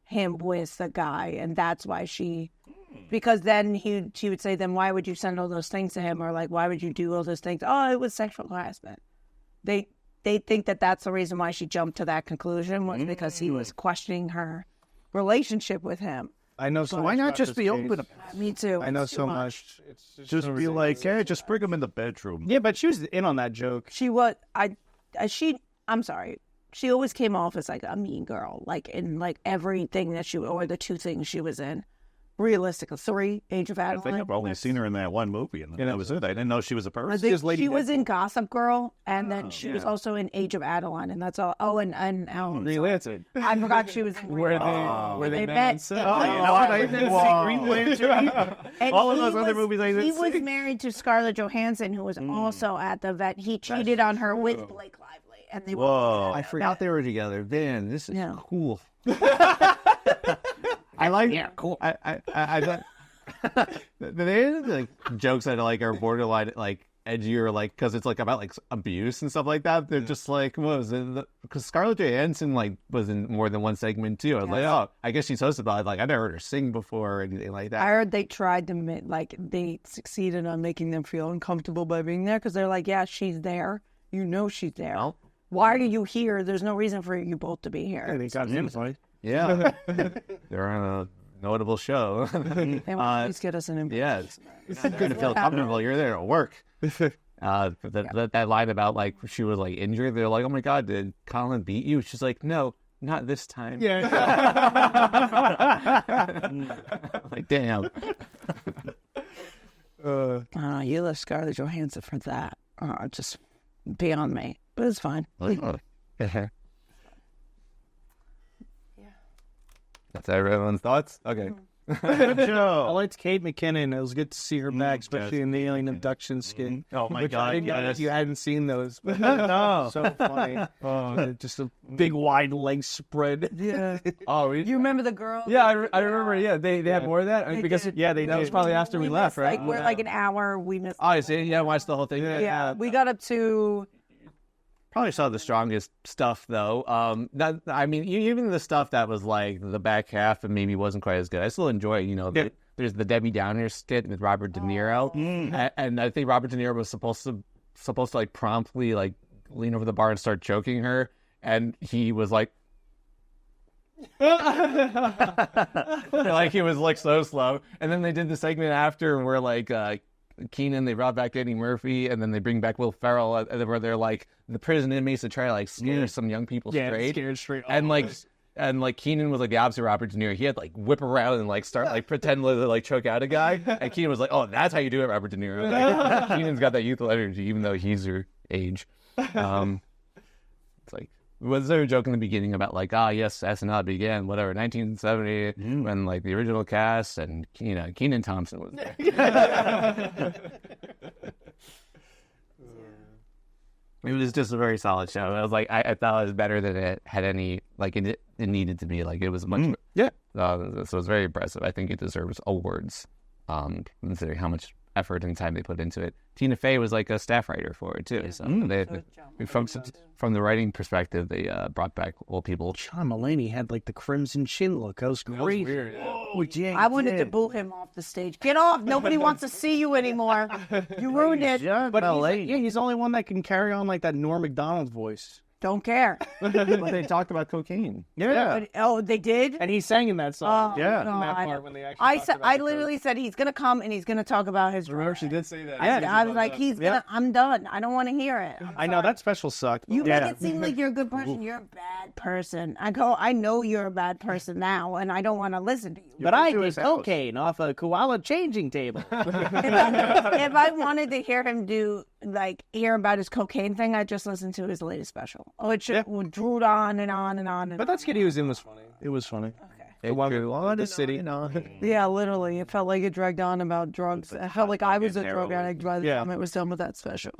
him with the guy, and that's why because then she would say, then why would you send all those things to him, or like, why would you do all those things? Oh, it was sexual harassment. They think that that's the reason why she jumped to that conclusion, was because he was questioning her relationship with him. I know. So why not just be open? Me too. I know It's so too much. It's Just be like, hey, just bring him in the bedroom. Yeah, but she was in on that joke. She was I'm sorry. She always came off as like a mean girl, like in like everything that or the 2 things she was in. realistically. 3, Age of I Adeline. think I've only seen her in that one movie, and that was it. I didn't know she was a person. I think she was in Gossip Girl, and then she was also in Age of Adeline, and that's all. Oh, and Green Lantern. I forgot she was in Where they met on met. set. You know what? I didn't see Green Lantern. And All of he those other was- movies I didn't He was see. married to Scarlett Johansson, who was also at the vet. He cheated on her with Blake Lively, and they Whoa. I forgot they were together. Man, this is Yeah. cool. I like. Yeah, cool. I thought there's like jokes that like are borderline like edgier, like because it's like about like abuse and stuff like that. They're just like, what was it? Because Scarlett Johansson like was in more than one segment too. I was like, oh, I guess she's hosted, but like I never heard her sing before or anything like that. I heard they tried to they succeeded on making them feel uncomfortable by being there because they're like, yeah, she's there. You know she's there. Well. Why are you here? There's no reason for you both to be here. They got him fight. Yeah, they're on a notable show. They want to at least get us an Yeah, it's good to feel comfortable. You're there to work. That line about like she was like injured. They're like, oh my god, did Colin beat you? She's like, no, not this time. Yeah. Like damn. You left Scarlett Johansson for that. Just beyond me. But it's fine. That's everyone's thoughts. Okay. Good I show. liked Kate McKinnon. It was good to see her back, especially in the alien abduction skin. Oh my Which I god. didn't know if you hadn't seen those. But No. so funny. Just a big wide leg spread. Yeah. Oh, You remember the girl? yeah, I remember. Yeah, they had more of that. I mean, because did. Yeah, they that was did. probably after we left, right? Like, we're like an hour. We missed. Oh, I see. Yeah, I watched the whole thing. Yeah, we got up to. Probably saw the strongest stuff though. That I mean, even the stuff that was like the back half and maybe wasn't quite as good. I still enjoy it. You know, there's the Debbie Downer skit with Robert De Niro, and I think Robert De Niro was supposed to like promptly like lean over the bar and start choking her, and he was like. Like he was like so slow, and then they did the segment after where like Keenan, they brought back Eddie Murphy, and then they bring back Will Ferrell, where they're like the prison inmates to try to like scare some young people straight. Scared straight. And like Keenan was like the opposite of Robert De Niro. He had to, like whip around and like start like pretend to like choke out a guy. And Keenan was like, "Oh, that's how you do it, Robert De Niro." Like, Keenan's got that youthful energy, even though he's your age. It's like. Was there a joke in the beginning about like, yes, SNL began, whatever, 1970, when like the original cast and Kenan Thompson was there. It was just a very solid show. I was like, I thought it was better than it had any like it needed to be. Like it was much, so it was very impressive. I think it deserves awards, considering how much effort and time they put into it. Tina Fey was like a staff writer for it too. So from the writing perspective, they brought back old people. John Mulaney had like the crimson chin look. That was great. weird. Oh, Jane. I wanted to boo him off the stage. Get off! Nobody wants to see you anymore. You ruined it. But he's the only one that can carry on like that Norm Macdonald voice. Don't care. But they talked about cocaine. Yeah. But, they did. And he sang in that song. Oh, Yeah. In that God. part when they actually talked about I the literally said he's gonna come and he's gonna talk about his. Remember, she did say that. I was like, he's gonna. I'm done. I don't want to hear it. I know that special sucked. You make it seem like you're a good person. You're a bad person. I know you're a bad person now, and I don't want to listen to you. But I did cocaine off a koala changing table. If I wanted to hear him hear about his cocaine thing, I'd just listen to his latest special. Which drew on and on and on. But that skit he was in was funny. It was funny. Okay. The one with the city. Yeah, literally. It felt like it dragged on about drugs. I felt like I was a drug addict by the time it was done with that special.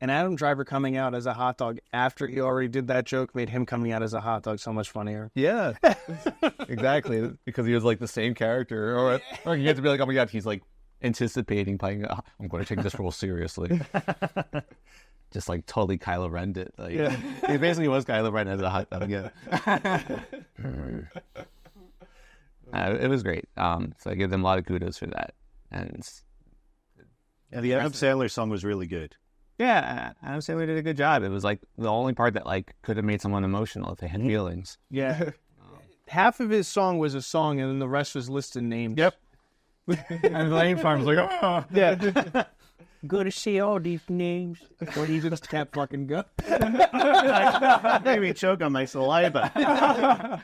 And Adam Driver coming out as a hot dog after he already did that joke made him coming out as a hot dog so much funnier. Yeah, exactly. Because he was like the same character, or you get to be like, oh my god, he's like anticipating playing. I'm going to take this role seriously. Just like totally Kylo Ren it. Like, he basically was Kylo Ren as a hot dog. Yeah. It was great. So I give them a lot of kudos for that. And the Adam Sandler song was really good. yeah, Adam Sandler did a good job. It was like the only part that like could have made someone emotional if they had feelings. Yeah. Half of his song was a song, and then the rest was listed names. Yep. And Lane Farm was like, oh. Yeah. Good to see all these names. Or he just kept fucking go. Made me choke on my saliva.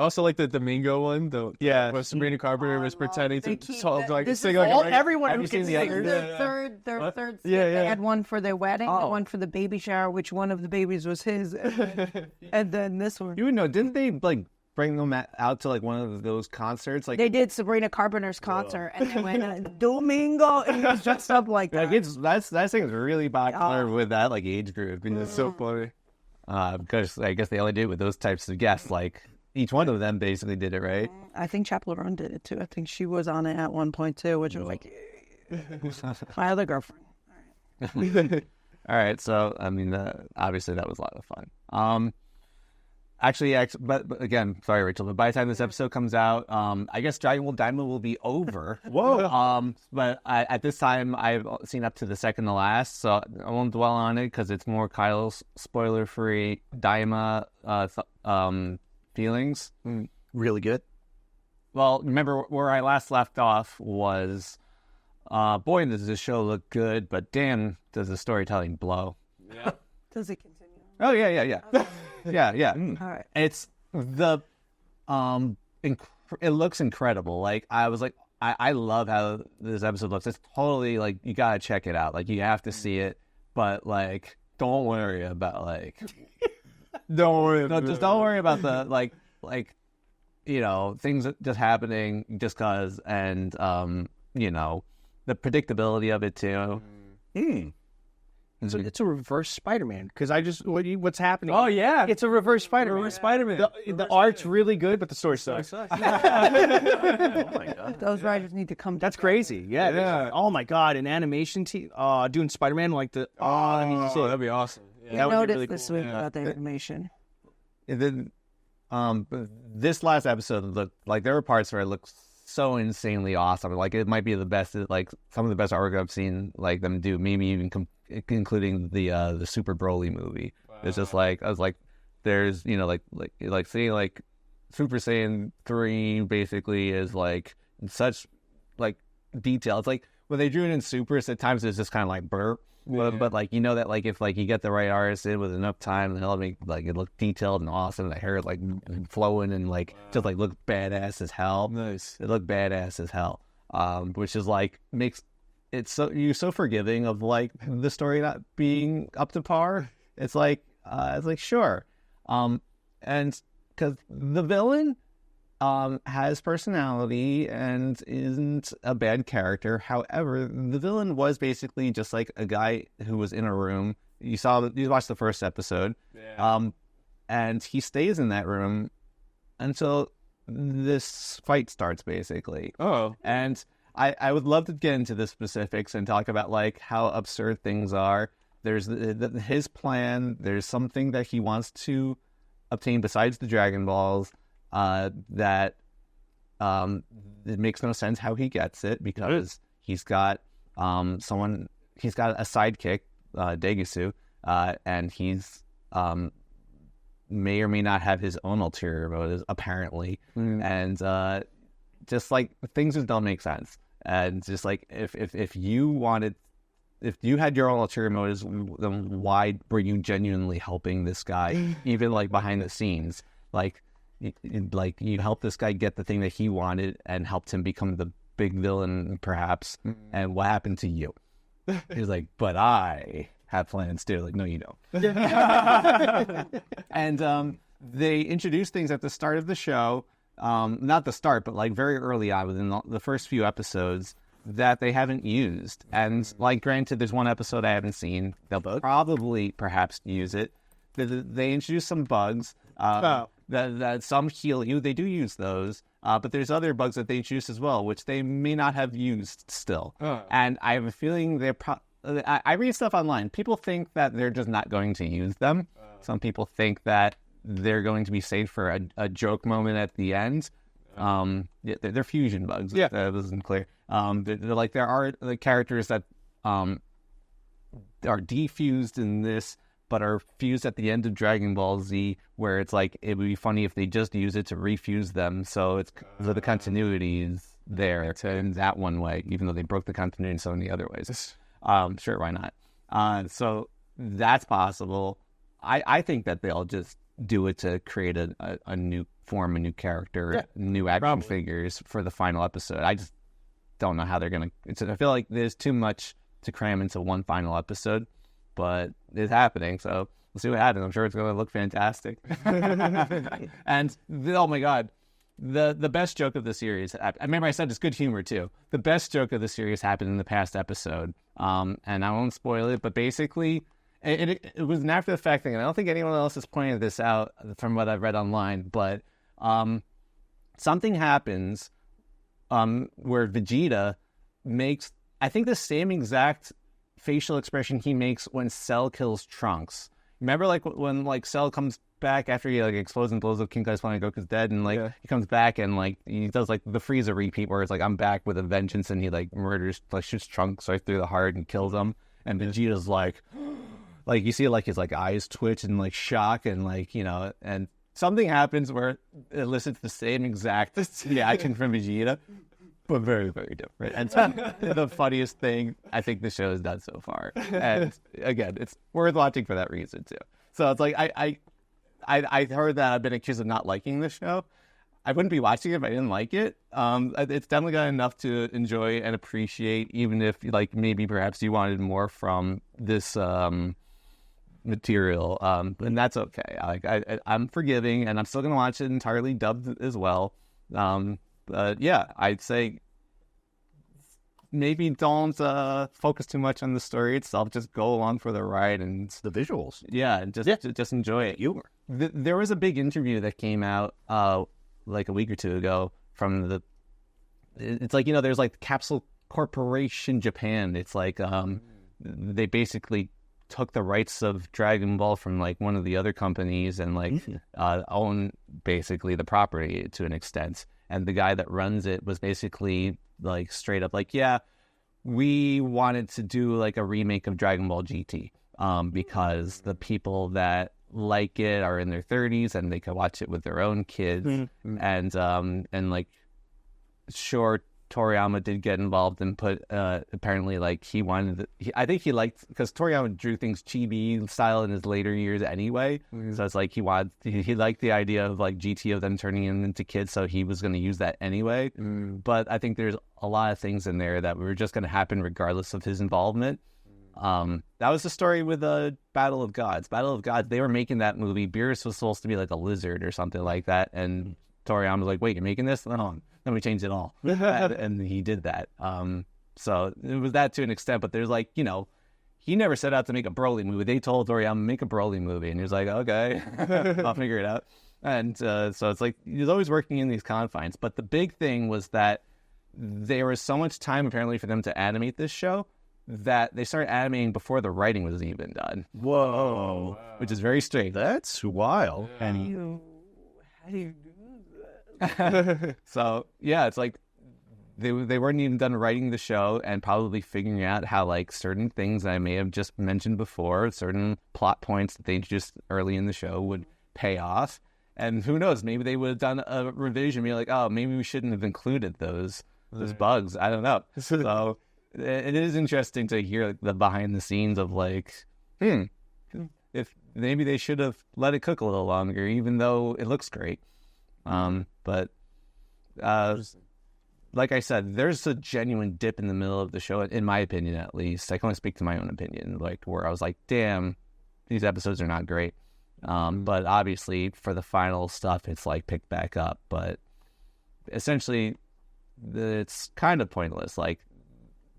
I also like the Domingo one. Where Sabrina Carpenter was pretending to sing like a everyone who you seen gets the Their third skit. Yeah. They had one for their wedding, and one for the baby shower, which one of the babies was his, and then this one. You know, didn't they like bring them out to like one of those concerts? Like They did Sabrina Carpenter's concert, and they went Domingo, and he was dressed up like that. that thing is really popular with that like age group. And it's so funny because I guess they only did it with those types of guests. Like each one of them basically did it, right? I think Chappell Roan did it too. I think she was on it at one point too, which was like my other girlfriend. All right, so I mean, obviously that was a lot of fun. Actually, but again, sorry, Rachel. But by the time this episode comes out, I guess Dragon Ball Daima will be over. Whoa. But at this time, I've seen up to the second to last, so I won't dwell on it because it's more Kyle's spoiler-free Daima feelings. Really good. Well, remember where I last left off was, boy, does this show look good, but damn, does the storytelling blow. Yeah. Does it continue? Oh yeah. Yeah. All right. It's the it looks incredible. Like I was like, I love how this episode looks. It's totally like you gotta check it out. Like you have to see it, but like don't worry about like don't worry about the like you know things just happening just cause and you know the predictability of it too. It's a reverse Spider-Man because what's happening? Oh yeah, It's a reverse Spider-Man. Reverse Spider-Man. The art's really good, but the story sucks. Oh my god. Those writers need to come. That's crazy. Yeah. Oh my god, an animation team doing Spider-Man like the that'd be awesome. Yeah. I would be noticed really this cool. week about the animation. And then this last episode looked like there were parts where it looked so insanely awesome. Like it might be the best, like some of the best artwork I've seen like them do. Maybe even including the Super Broly movie. Wow. It's just like I was like, there's you know like seeing like Super Saiyan 3 basically is like such like detail. It's like when they drew it in Supers at times it's just kind of like burp. But like you know that like if like you get the right artist in with enough time, then it'll make like it look detailed and awesome. The hair like flowing and like just like look badass as hell. Nice. It looked badass as hell. Which is like makes it so you're so forgiving of like the story not being up to par. It's like sure, and because the villain has personality and isn't a bad character. However, the villain was basically just like a guy who was in a room. You watched the first episode, and he stays in that room until this fight starts, basically. Oh, and I would love to get into the specifics and talk about like how absurd things are. There's his plan. There's something that he wants to obtain besides the Dragon Balls. That it makes no sense how he gets it because he's got he's got a sidekick, Degisu, and he's may or may not have his own ulterior motives apparently, and just like things just don't make sense. And just like if you had your own ulterior motives, then why were you genuinely helping this guy, even like behind the scenes, like you helped this guy get the thing that he wanted and helped him become the big villain, perhaps. And what happened to you? He's like, but I have plans too. Like, no, you don't. And they introduced things at the start of the show, not the start, but like very early on within the first few episodes that they haven't used. And like, granted, there's one episode I haven't seen. They'll probably perhaps use it. They introduced some bugs. That some heal you. They do use those, but there's other bugs that they introduce as well, which they may not have used still. And I have a feeling I read stuff online. People think that they're just not going to use them. Some people think that they're going to be saved for a joke moment at the end. They're fusion bugs. Yeah, that wasn't clear. They're like there are the characters that are defused in this, but are fused at the end of Dragon Ball Z, where it's like it would be funny if they just use it to refuse them. So the continuity is there in that one way, even though they broke the continuity in so many other ways. Sure, why not? So that's possible. I think that they'll just do it to create a new form, a new character, new action figures for the final episode. I just don't know how they're going to... I feel like there's too much to cram into one final episode, but it's happening, so we'll see what happens. I'm sure it's going to look fantastic. And, oh my God, the best joke of the series... I remember I said it's good humor, too. The best joke of the series happened in the past episode, and I won't spoil it, but basically... It was an after-the-fact thing, and I don't think anyone else has pointed this out from what I've read online, but something happens where Vegeta makes, I think, the same exact facial expression he makes when Cell kills Trunks. Remember, like, when, like, Cell comes back after he, like, explodes and blows up King Kai's Planet, Goku's dead, and, like, he comes back and, like, he does, like, the Frieza repeat where it's like, I'm back with a vengeance, and he, like, murders, like, shoots Trunks right through the heart and kills him, and Vegeta's like... Like, you see, like, his, like, eyes twitch and, like, shock and, like, you know, and something happens where it elicits the same exact reaction from Vegeta, but very, very different. And it's the funniest thing I think the show has done so far. And, again, it's worth watching for that reason, too. So it's like, I heard that I've been accused of not liking the show. I wouldn't be watching it if I didn't like it. It's definitely got enough to enjoy and appreciate, even if, like, maybe perhaps you wanted more from this... material, and that's okay. I'm forgiving, and I'm still gonna watch it entirely dubbed as well. But yeah, I'd say maybe don't focus too much on the story itself. Just go along for the ride and the visuals. Yeah, and just enjoy it. Humor. There was a big interview that came out like a week or two ago from the. It's like, you know, there's like Capsule Corporation Japan. It's like they basically took the rights of Dragon Ball from like one of the other companies and like own basically the property to an extent. And the guy that runs it was basically like straight up like, yeah, we wanted to do like a remake of Dragon Ball GT because the people that like it are in their 30s and they can watch it with their own kids. And like, sure, Toriyama did get involved and put, apparently, like, he wanted, I think he liked, because Toriyama drew things chibi style in his later years anyway, so it's like he liked the idea of, like, GT of them turning him into kids, so he was going to use that anyway, but I think there's a lot of things in there that were just going to happen regardless of his involvement. That was the story with Battle of Gods. Battle of Gods, they were making that movie, Beerus was supposed to be, like, a lizard or something like that, and Toriyama was like, wait, you're making this? No. Then we changed it all. And he did that. So it was that to an extent, but there's like, you know, he never set out to make a Broly movie. They told Toriyama, make a Broly movie. And he was like, okay, I'll figure it out. And so it's like, he's always working in these confines. But the big thing was that there was so much time apparently for them to animate this show that they started animating before the writing was even done. Whoa. Which is very strange. That's wild. Yeah. And How do you So yeah, it's like they weren't even done writing the show and probably figuring out how like certain things that I may have just mentioned before, certain plot points that they introduced early in the show would pay off. And who knows, maybe they would have done a revision, be like, oh, maybe we shouldn't have included those bugs. I don't know. So it is interesting to hear like, the behind the scenes of like, if maybe they should have let it cook a little longer, even though it looks great. But like I said, there's a genuine dip in the middle of the show, in my opinion, at least. I can only speak to my own opinion, like where I was like, damn, these episodes are not great. But obviously for the final stuff, it's like picked back up. But essentially, it's kind of pointless. Like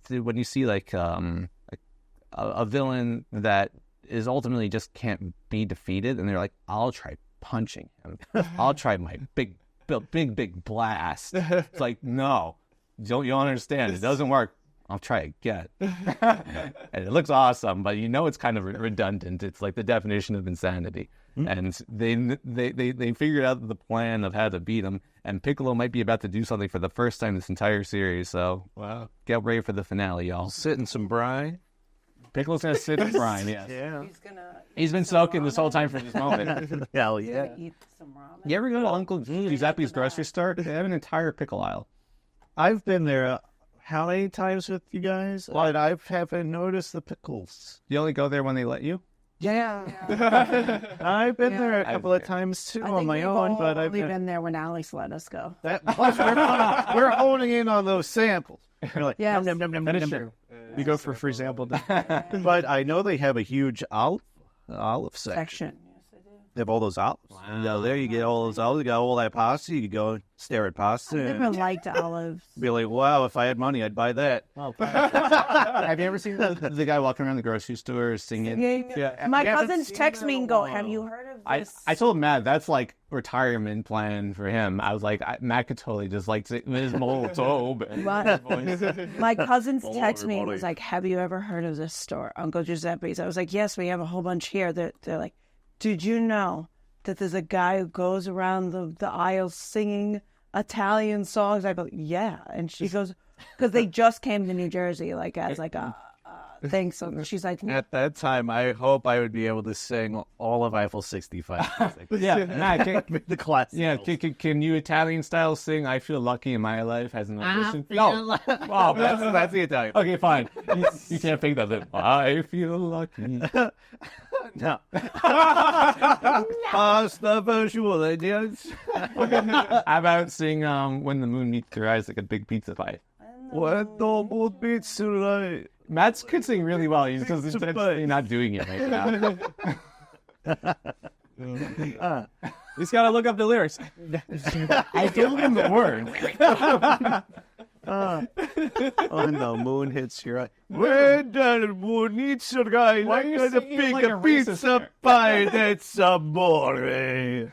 when you see like a villain that is ultimately just can't be defeated, and they're like, I'll try punching him. I'll try my big blast. It's like, no, you don't understand. It doesn't work. I'll try again. And it looks awesome, but you know it's kind of redundant. It's like the definition of insanity. And they figured out the plan of how to beat him, and Piccolo might be about to do something for the first time this entire series. So wow, get ready for the finale, y'all. Sit in some brine. Piccolo's gonna sit in brine. Yes. Yeah. He's been soaking this whole time for this moment. Hell yeah. eat some ramen? You ever go to Uncle Giuseppe's grocery store? They have an entire pickle aisle. I've been there how many times with you guys? And I haven't noticed the pickles. You only go there when they let you? Yeah. I've been there a couple of times too on my own, but I've been there when Alex let us go. plus we're honing in on those samples. We're like, Yes. nom, nom, nom, nom, That is nom, true. We go for free sample. But I know they have a huge olive section. Section. They have all those olives. Wow. There you get all those olives. You got all that pasta. You can go and stare at pasta. I never And liked olives. be like, wow, if I had money, I'd buy that. Have you ever seen the guy walking around the grocery store singing? Yeah. My You haven't cousins seen text that me in a and go, while. have you heard of I this? told Matt that's like retirement plan for him. I was like, Matt could totally just like his motto. My cousins text me and was like, have you ever heard of this store, Uncle Giuseppe's? I was like, yes, we have a whole bunch here. They're like, did you know that there's a guy who goes around the aisles singing Italian songs? I go, yeah. And she goes, because they just came to New Jersey, like as like a thing. So she's like, At that time, I hope I would be able to sing all of Eiffel 65. Yeah, Matt, The class. yeah. Can you Italian style sing "I Feel Lucky in My Life" as an audition? No. Oh, That's the Italian. okay, fine. You can't think of it. I feel lucky. No. Pasta visual ideas. How about sing "When the Moon Meets Your Eyes" like a big pizza pie? What the moon beats tonight? Matt could sing really well. He's just not doing it right now. He's got to look up the lyrics. I don't know the words. When the moon hits your eye. When the moon hits your eye, Why are like you a singing big like a pizza racist pie, that's amore.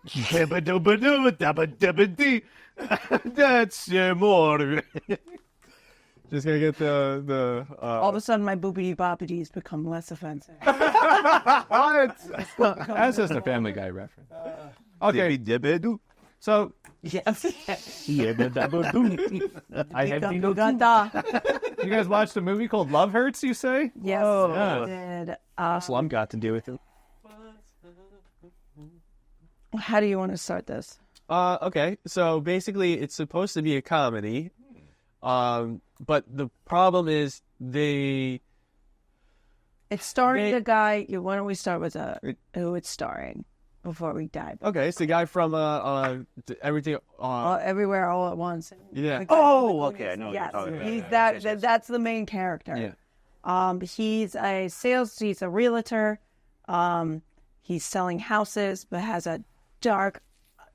Dabba-dabba-dabba-dabba-dee. That's amore. Just gonna get the all of a sudden my boopity boppities become less offensive. That's just a Family Guy reference. Okay, Dibby-dibby-doo. so Yes. Yabba-dabba-doo. I have Gunda, no gunda. you guys watched a movie called Love Hurts, you say? Yes, yeah. I did. Slum got to do with it. How do you want to start this? Okay, so basically it's supposed to be a comedy, but the problem is It's starring the guy. Why don't we start with who it's starring before we dive? okay, it's the guy from everything. Everywhere, all at once. Yeah. The guy Oh, from okay, I know what you're Yes, talking about. he's Yeah, that's the main character. Yeah. He's he's a realtor. He's selling houses, but has a dark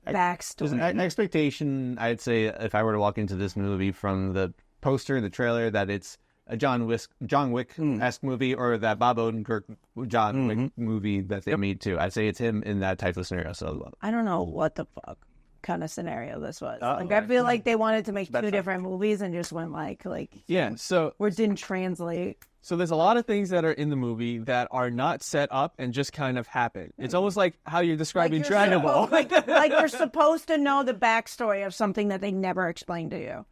There's backstory. an expectation, I'd say, if I were to walk into this movie from the poster, the trailer, that it's a John Wick-esque movie, or that Bob Odenkirk John Wick movie that they made too. I'd say it's him in that type of scenario. So I don't know what the fuck kind of scenario this was. I feel like they wanted to make two different movies and just went like Yeah, so where it didn't translate. So there's a lot of things that are in the movie that are not set up and just kind of happen. It's almost like how you're describing Dragon Ball. like you're supposed to know the backstory of something that they never explained to you.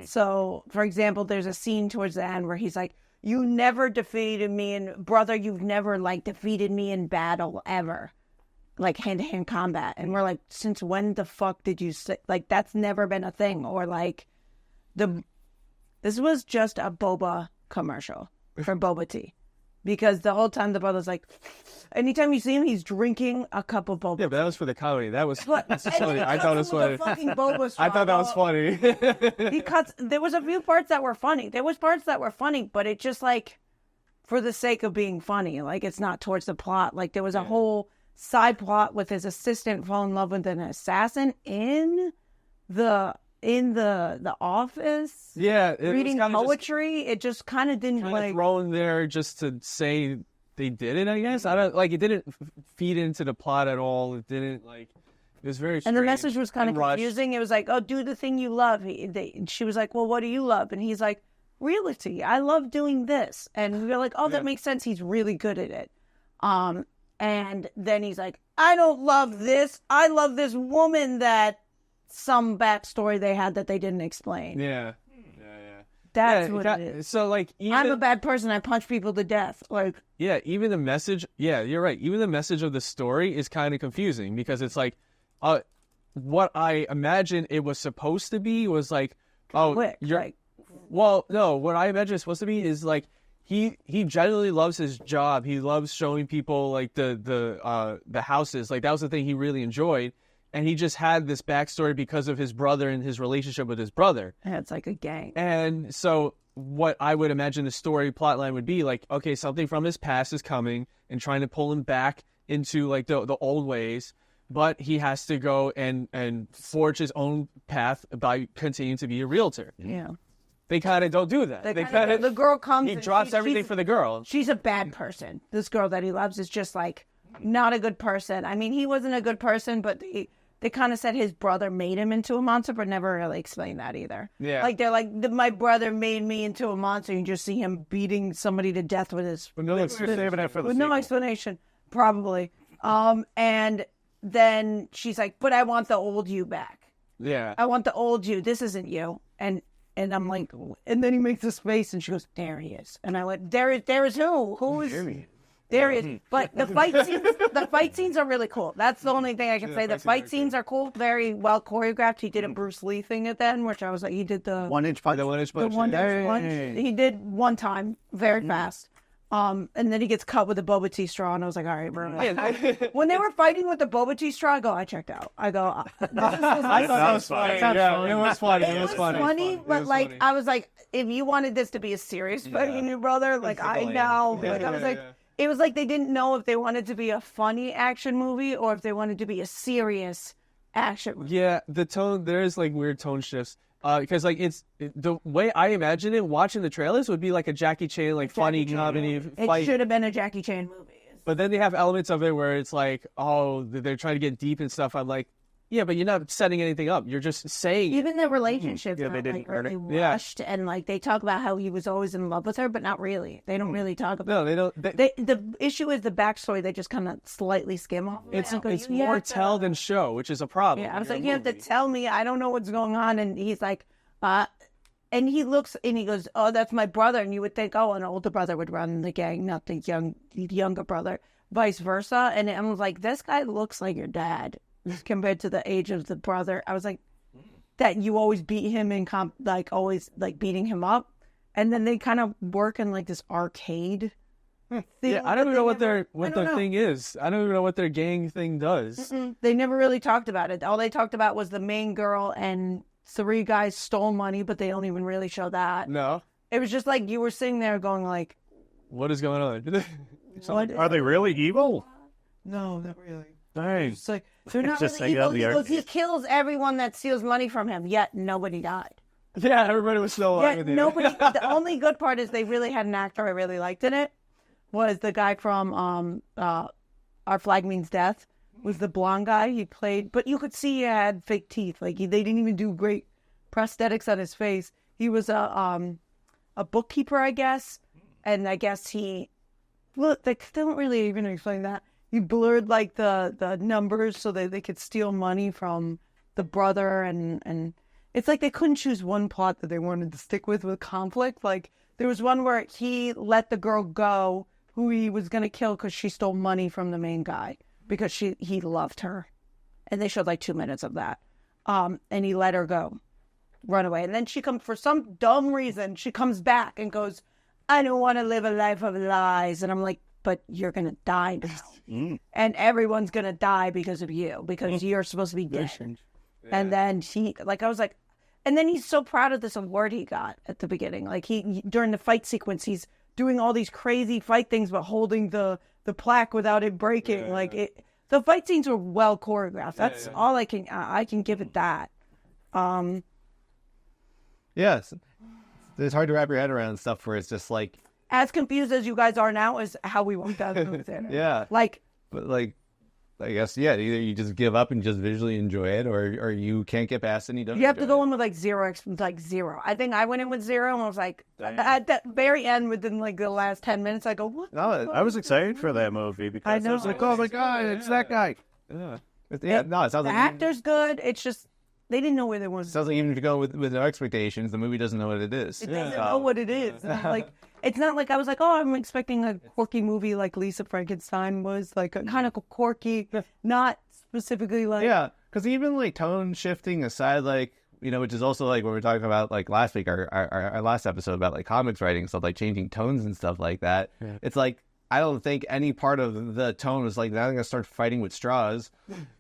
So, for example, there's a scene towards the end where he's like, "You never defeated me, and brother, you've never defeated me in battle ever, like hand-to-hand combat." And we're like, "Since when the fuck did you say that's never been a thing?" Or this was just a boba commercial for boba tea, because the whole time the brother's like, anytime you see him, he's drinking a cup of boba. Yeah, but that was for the comedy. That was But funny. I thought it was funny. I thought that was funny. Because there was a few parts that were funny. There was parts that were funny, but it just for the sake of being funny, it's not towards the plot. There was a whole side plot with his assistant fall in love with an assassin in the office. Yeah, it reading was kinda poetry. It just kind of didn't just thrown there just to say they did it. I guess I don't it didn't feed into the plot at all. It didn't it was very strange And the message was kind of and rushed. confusing. It was like, "Oh, do the thing you love." She was like, "Well, what do you love?" And he's like, "Realty. I love doing this." And we were like, "Oh, that makes sense. He's really good at it." And then he's like, "I don't love this. I love this woman that some backstory they had that they didn't explain." Yeah. That's what it is. So even, I'm a bad person. I punch people to death. even the message. Yeah, you're right. Even the message of the story is kind of confusing because it's what I imagine it was supposed to be was quick, you're. Well, no, what I imagine it's supposed to be is he genuinely loves his job. He loves showing people like the houses. Like that was the thing he really enjoyed. And he just had this backstory because of his brother and his relationship with his brother. Yeah, it's like a gang. And so what I would imagine the story plotline would be like, okay, something from his past is coming and trying to pull him back into like the old ways. But he has to go and forge his own path by continuing to be a realtor. Yeah. They kind of don't do that. The girl comes. He and drops everything for the girl. She's a bad person. This girl that he loves is just like not a good person. I mean, he wasn't a good person, but they kind of said his brother made him into a monster, but never really explained that either. Yeah. Like they're like, my brother made me into a monster. You just see him beating somebody to death with his Saving it for the with no explanation, probably. And then she's like, but I want the old you back. Yeah. I want the old you. This isn't you. And I'm like, and then he makes this face, and she goes, there he is. And I went, there is who? Who is? There he is. But the fight scenes are really cool. That's the only thing I can say. The fight scenes are cool, very well choreographed. He did a Bruce Lee thing at the end, which I was like, he did the 1-inch punch. The 1-inch punch. the 1-inch punch. He did one time, very fast. And then he gets cut with a boba tea straw, and I was like, all right, bro. When they were fighting with the boba tea straw, I checked out. I go, this is I thought that was funny. Yeah, it was funny. It was funny. but like, I was like, if you wanted this to be a serious fight, you knew, brother, like, I know. Like, I was like, it was like they didn't know if they wanted to be a funny action movie or if they wanted to be a serious action movie. Yeah, the tone, there's like weird tone shifts. Because like the way I imagine it, watching the trailers would be like a Jackie Chan, like funny comedy fight. It should have been a Jackie Chan movie. But then they have elements of it where it's like, oh, they're trying to get deep and stuff. I'm like, yeah, but you're not setting anything up. You're just saying. Even the relationships Yeah, are they didn't like really Yeah. rushed, and like they talk about how he was always in love with her, but not really. They don't really talk about. No, they don't. The issue is the backstory. They just kind of slightly skim off. It's more tell than show, which is a problem. Yeah, I was like, you have to tell me. I don't know what's going on. And he's like, and he looks and he goes, oh, that's my brother. And you would think, oh, an older brother would run the gang, not the younger brother, vice versa. And I was like, this guy looks like your dad compared to the age of the brother. I was like, that you always beat him in always like beating him up. And then they kind of work in like this arcade thing. Yeah, I don't even know what their know. thing is. I don't even know what their gang thing does. They never really talked about it. All they talked about was the main girl and 3 guys stole money, but they don't even really show that. No. It was just like you were sitting there going like, What is going on? what? Are they really evil? No, not really. Dang. It's like, they're not Just really hang out evil. in the He goes, arcade. he kills everyone that steals money from him, yet nobody died. Yeah, everybody was so Yet nobody. The only good part is they really had an actor I really liked in it. Was the guy from Our Flag Means Death. Was the blonde guy he played, but you could see he had fake teeth. Like they didn't even do great prosthetics on his face. He was a bookkeeper, I guess, and I guess they don't really even explain that. He blurred like the numbers so that they could steal money from the brother, and it's like they couldn't choose one plot that they wanted to stick with conflict. Like there was one where he let the girl go who he was going to kill because she stole money from the main guy because he loved her, and they showed like 2 minutes of that. And he let her go, run away, and then she comes for some dumb reason. She comes back and goes, "I don't want to live a life of lies," and I'm like, but you're going to die now. And everyone's going to die because of you, because you're supposed to be dead. Yeah. And then I was like, and then he's so proud of this award he got at the beginning. Like he during the fight sequence, he's doing all these crazy fight things, but holding the plaque without it breaking. Yeah. Like the fight scenes were well choreographed. That's all I can give it that. Yes. It's hard to wrap your head around stuff where it's just like, as confused as you guys are now is how we walked out of the movie theater. Yeah. But I guess, yeah, either you just give up and just visually enjoy it, or you can't get past it and you don't. You have to go in with zero. I think I went in with 0 and I was like, at that very end, within the last 10 minutes, I go, what? No, I was excited for that movie because I was like, oh my God, it's that guy. Yeah. It sounds the like actor's good. It's just, they didn't know where they wanted. It sounds like even if you go with no expectations, the movie doesn't know what it is. It doesn't know what it is. It's not like I was like, oh, I'm expecting a quirky movie like Lisa Frankenstein was, like a kind of quirky, not specifically like. Yeah, because even tone shifting aside, which is also like when we were talking about like last week, our last episode about like comics writing stuff, like changing tones and stuff like that. Yeah. It's like I don't think any part of the tone was like, now I'm gonna start fighting with straws.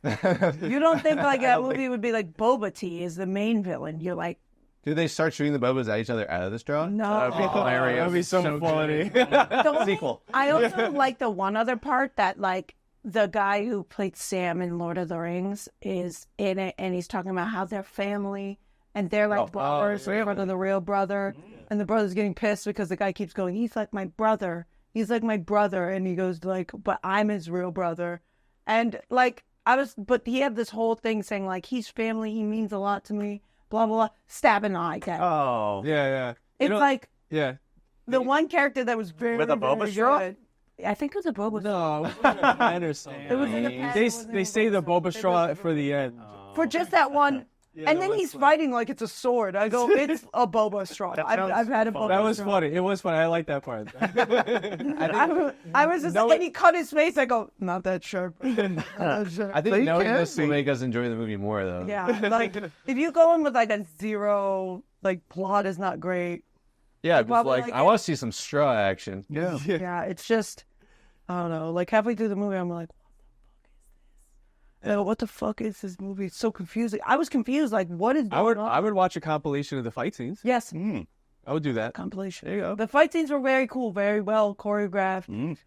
You don't think like that movie would be like Boba Tea is the main villain? You're like, do they start shooting the bobas at each other out of the straw? no. That'd be hilarious. That'd be so funny. Sequel. I also like the one other part that like the guy who played Sam in Lord of the Rings is in it, and he's talking about how they're family and they're like brothers in front of the real brother, and the brother's getting pissed because the guy keeps going, he's like my brother, and he goes like, but I'm his real brother, and like but he had this whole thing saying like he's family, he means a lot to me, blah blah blah, stab an eye. Oh, Yeah. It's like Yeah. the one character that was very With a Boba very straw? good. I think it was a Boba straw. No, it was in a pen or something. It was in a pen. They say the Boba straw for the end. For just that one. And then he's fighting like it's a sword. I go, it's a Boba straw. I've had a Boba That was straw. funny. It was funny. I like that part. I was just like, and he cut his face. I go, not that sharp. Not that sharp. I think knowing this will make us enjoy the movie more, though. Yeah, like if you go in with like a zero, like plot is not great. Yeah, just probably like like I want to see some straw action. yeah. Yeah, it's just, I don't know. Like halfway through the movie, I'm like, what the fuck is this movie? It's so confusing. I was confused. Like, what is going on? I would watch a compilation of the fight scenes. Yes, I would do that. compilation. There you go. The fight scenes were very cool, very well choreographed.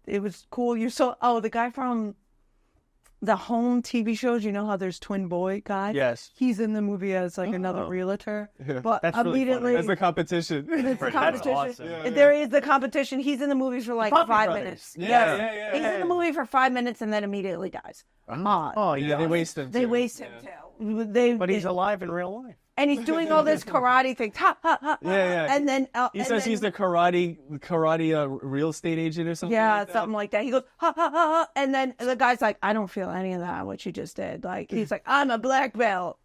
It was cool. You saw, the guy from the home TV shows, you know how there's twin boy guy? Yes. He's in the movie as like another realtor. But That's really immediately, That's the competition. it's the That's competition. awesome. There is the competition. He's in the movie for like 5 minutes. Yeah. He's in the movie for 5 minutes and then immediately dies. Oh, Yeah, they waste him. They too. waste him too. But he's alive in real life. And he's doing all this karate thing. Ha, ha, ha, ha. Yeah. And then He says he's the karate real estate agent or something. yeah, like that. something like that. He goes, ha, ha, ha, ha. And then the guy's like, I don't feel any of that, what you just did. Like, he's like, I'm a black belt.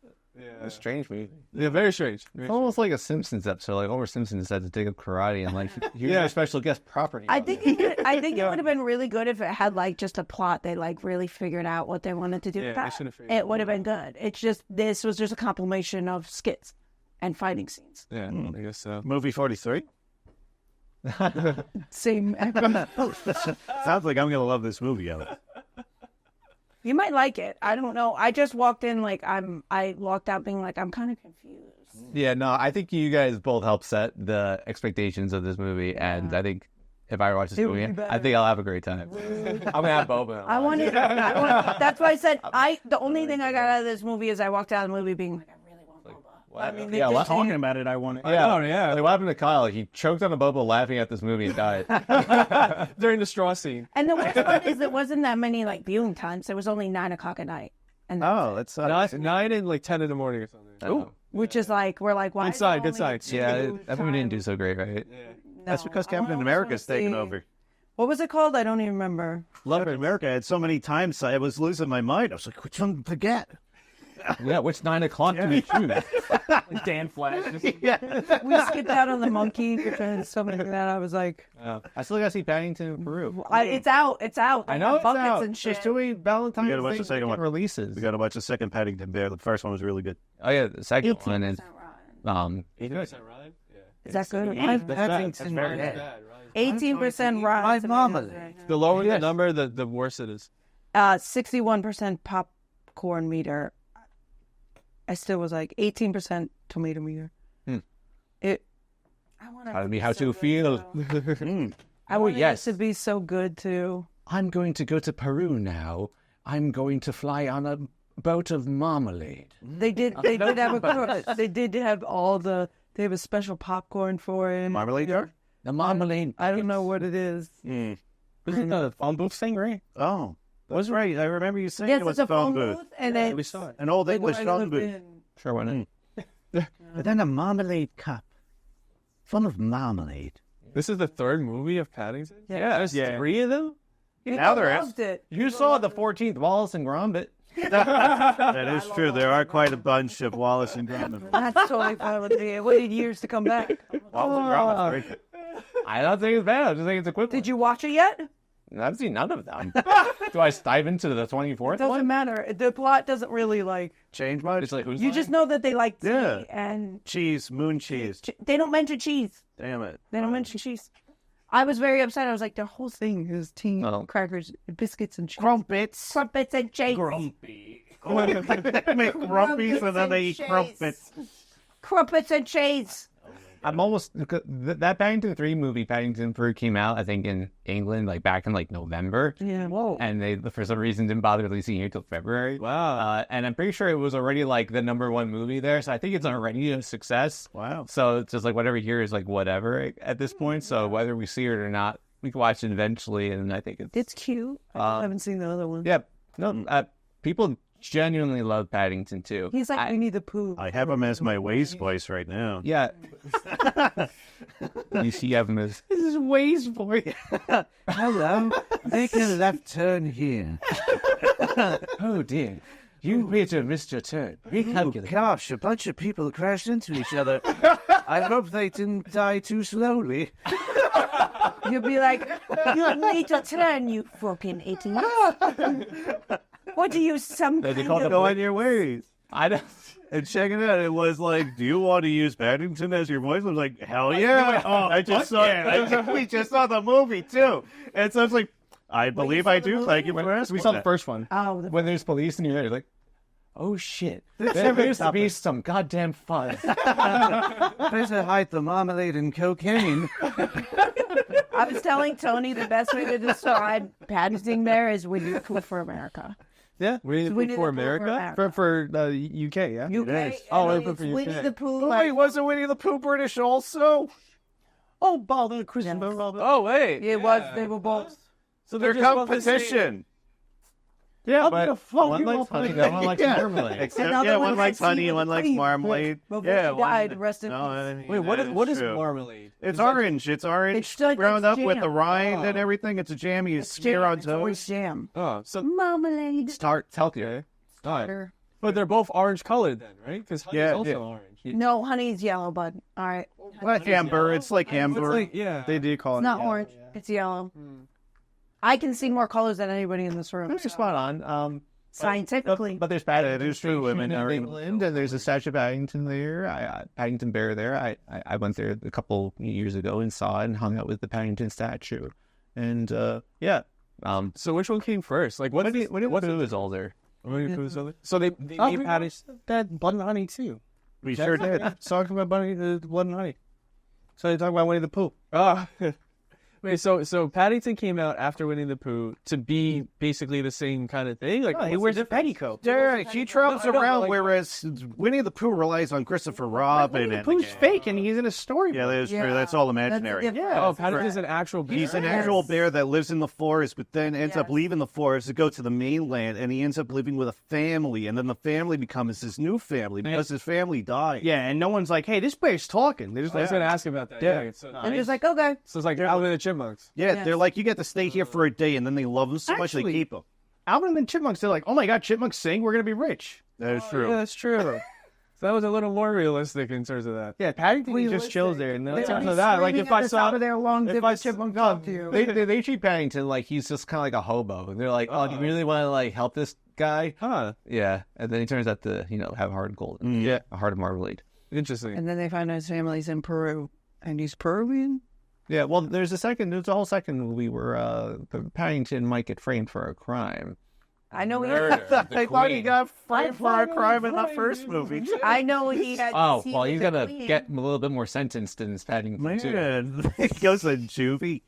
A strange movie. Yeah, very strange. It's almost like a Simpsons episode. Like Homer Simpson decided to take up karate and like here's your special guest property. I think it would have been really good if it had like just a plot. They like really figured out what they wanted to do. Yeah, they should have figured It would have been good. It's just, this was just a compilation of skits and fighting scenes. Yeah, I guess so. movie 43. Same. Sounds like I'm gonna love this movie, Alex. You might like it. I don't know. I just walked in like I walked out being like, I'm kind of confused. Yeah, no, I think you guys both helped set the expectations of this movie, and I think if I watch this It would movie, be better. I think I'll have a great time. I'm gonna have boba. I wanted. That's why I said the only thing I got out of this movie is I walked out of the movie being like, I really want boba. I mean, they Yeah, just what- did- Talking about it, I want it. Yeah, Oh, yeah. Like, what happened to Kyle? He choked on a boba laughing at this movie and died. During the straw scene. And the worst part is there wasn't that many like viewing times. It was only 9 o'clock at night, and Oh, that's 9 and like 10 in the morning or something. Ooh. which is like we're like, why? Good is side, there good only side. Yeah, two that movie didn't do times? so great, right? That's No. because I Captain almost America's wanna taken see- over. What was it called? I don't even remember. Captain America had so many times I was losing my mind. I was like, which one to get? Yeah, which 9 o'clock do we choose? Dan Flash. We skipped out on the monkey. And something like that. I was like, I still gotta see Paddington in Peru. it's out. It's out. I know it's buckets out. and shit. There's too many Valentine's We gotta watch Day the second weekend one. releases. We got to watch the second Paddington Bear. The first one was really good. Oh yeah, the second one is 18% Is that right? Yeah. Is that good? That's very bad. 18% rise. The lower the number, the worse it is. 61% popcorn meter. I still was like 18% tomato meter. It. I want Tell me how to feel. I want yes. it to be so good too. I'm going to go to Peru now. I'm going to fly on a boat of marmalade. They did have a. They did have all the. They have a special popcorn for him. Marmalade jar? The marmalade. I don't know what it is. Was it the phone booth thing, right? Oh, that's right. I remember you saying Yes, it was it's a phone booth. booth, and then We saw it. An old English I phone lived booth. in. Sure, why not? But then a marmalade cup full of marmalade. This is the third movie of Paddington? Yeah. There's 3 of them? Now there is. Loved it. You saw the 14th Wallace and Gromit. That is true. There are quite a bunch of Wallace and Gromit. That's totally fine with me. It waited years to come back. Wallace and Gromit's great. I don't think it's bad. I just think it's equivalent. Did you watch it yet? I've seen none of them. Do I dive into the 24th It doesn't one? matter. The plot doesn't really like. Change much? It's like, who's You just know that they like tea Yeah. and Cheese, moon cheese. they don't mention cheese. Damn it. They don't mention cheese. I was very upset. I was like, the whole thing is tea, Oh. crackers, biscuits, and cheese. Crumpets. Crumpets and cheese. Grumpy. They make grumpies and then they eat crumpets. Crumpets and cheese. I'm almost that Paddington 3 movie, Paddington 3 came out, I think, in England like back in like November. Yeah. Whoa. And they, for some reason, didn't bother releasing it until February. Wow. And I'm pretty sure it was already like the #1 movie there, so I think it's already a success. Wow. So it's just like whatever here is like whatever at this point. So whether we see it or not, we can watch it eventually, and I think It's cute. I haven't seen the other one. yeah. No, people genuinely love Paddington too. He's like Winnie the Pooh. I have him as my Waze voice right now. Yeah. You see, have him as This is Waze boy. Hello. Make a left turn here. oh dear, you appear to have missed your turn. Recalculate. Gosh, a bunch of people crashed into each other. I hope they didn't die too slowly. You'll be like, you need to turn, you fucking idiot. What do you, some They kind call of... it Go on your ways. I don't. And check it out. It was like, do you want to use Paddington as your voice? I was like, hell yeah. I just saw we just saw the movie too. And so it's like, I believe I do. Thank you for asking. We saw the first one. Oh, When there's police in your head, you're like, oh shit, there used to be some goddamn fun. Better hide the marmalade and cocaine. I was telling Tony the best way to describe Paddington there is Winnie the Pooh for America. Yeah. Winnie the Winnie Pooh the for Pooh America? For the UK, yeah. UK. Oh, and Winnie the Pooh it's for Winnie UK. the Pooh. Wait, Like, wasn't Winnie the Pooh British also? Oh, bother, Christopher Robin. Oh, wait. it was, they were both. So Their just both the same- competition. Yeah, What the fuck you want from me? one likes marmalade. Except, Another yeah, one one likes likes honey, tea one with likes cream. marmalade. Before Yeah, she died, rest in peace. Wait, what is true. marmalade? It's orange. It's orange. It's like- ground it's up with jam. the rind and everything. It's a jam you smear Jam, on it's orange toast. jam. Oh, so Marmalade. It's healthier. Starter. but they're both orange colored then, right? Because honey's Yeah, also yeah. orange. No, honey's yellow, bud. All right. Like amber. It's like It's amber. like, yeah. They did call It's it. not yeah. orange. It's yellow. I can see more colors than anybody in this room. You're spot on. Scientifically. But there's Paddington It is true, women in are England, and there's a statue of Paddington there. Paddington Bear there. I went there a couple years ago and saw it and hung out with the Paddington statue. And yeah. So which one came first? Like, what's Winnie the Pooh is older. Winnie the Pooh's other? So they Oh, made we Paddington. watched that Blood and Honey too. We sure did. Talking about Blood and Honey. So they talk about Winnie the Pooh. Oh. Wait, so Paddington came out after Winnie the Pooh to be basically the same kind of thing? Like, Oh, he what's wears the a difference? petticoat. Yeah, he travels No, I know, around, but like- whereas Winnie the Pooh relies on Christopher Robin. Winnie the and Pooh's fake, and he's in a story. Yeah, that is Yeah. true. That's all That's the imaginary. difference. Oh, Paddington's an actual bear. He's an Yes. actual bear that lives in the forest, but then ends up Yes. leaving the forest to go to the mainland, and he ends up living with a family, and then the family becomes his new family because his family died. Yeah, and no one's like, "Hey, this bear's talking." They're just I was like, going to ask about that. Yeah. So, I'm just like, okay. so it's like Alvin and the Chipmunks. Yeah, Yes. they're like, you get to stay here for a day, and then they love him so much they Actually- keep him. Alvin and the Chipmunks. They're like, "Oh my God, Chipmunks sing. We're gonna be rich." That is true. Yeah, that's true. So that was a little more realistic in terms of that. Yeah, Paddington he just Realistic. chills there, and then In like, terms of that, like if I saw their long if I chipmunk no, talk to you. they treat Paddington like he's just kind of like a hobo. They're like, oh, do you really want to like help this guy? Huh. Yeah, and then he turns out to have a heart of gold. Yeah. A heart of marmalade. Interesting. And then they find out his family's in Peru, and he's Peruvian. Yeah, well, there's a whole second movie where Paddington might get framed for a crime. I know he. I thought he got framed for a thought crime in the he first movie. I know he had. Oh, seen well, with he's the gonna queen. get a little bit more sentenced than Paddington too. Man, he goes to juvie.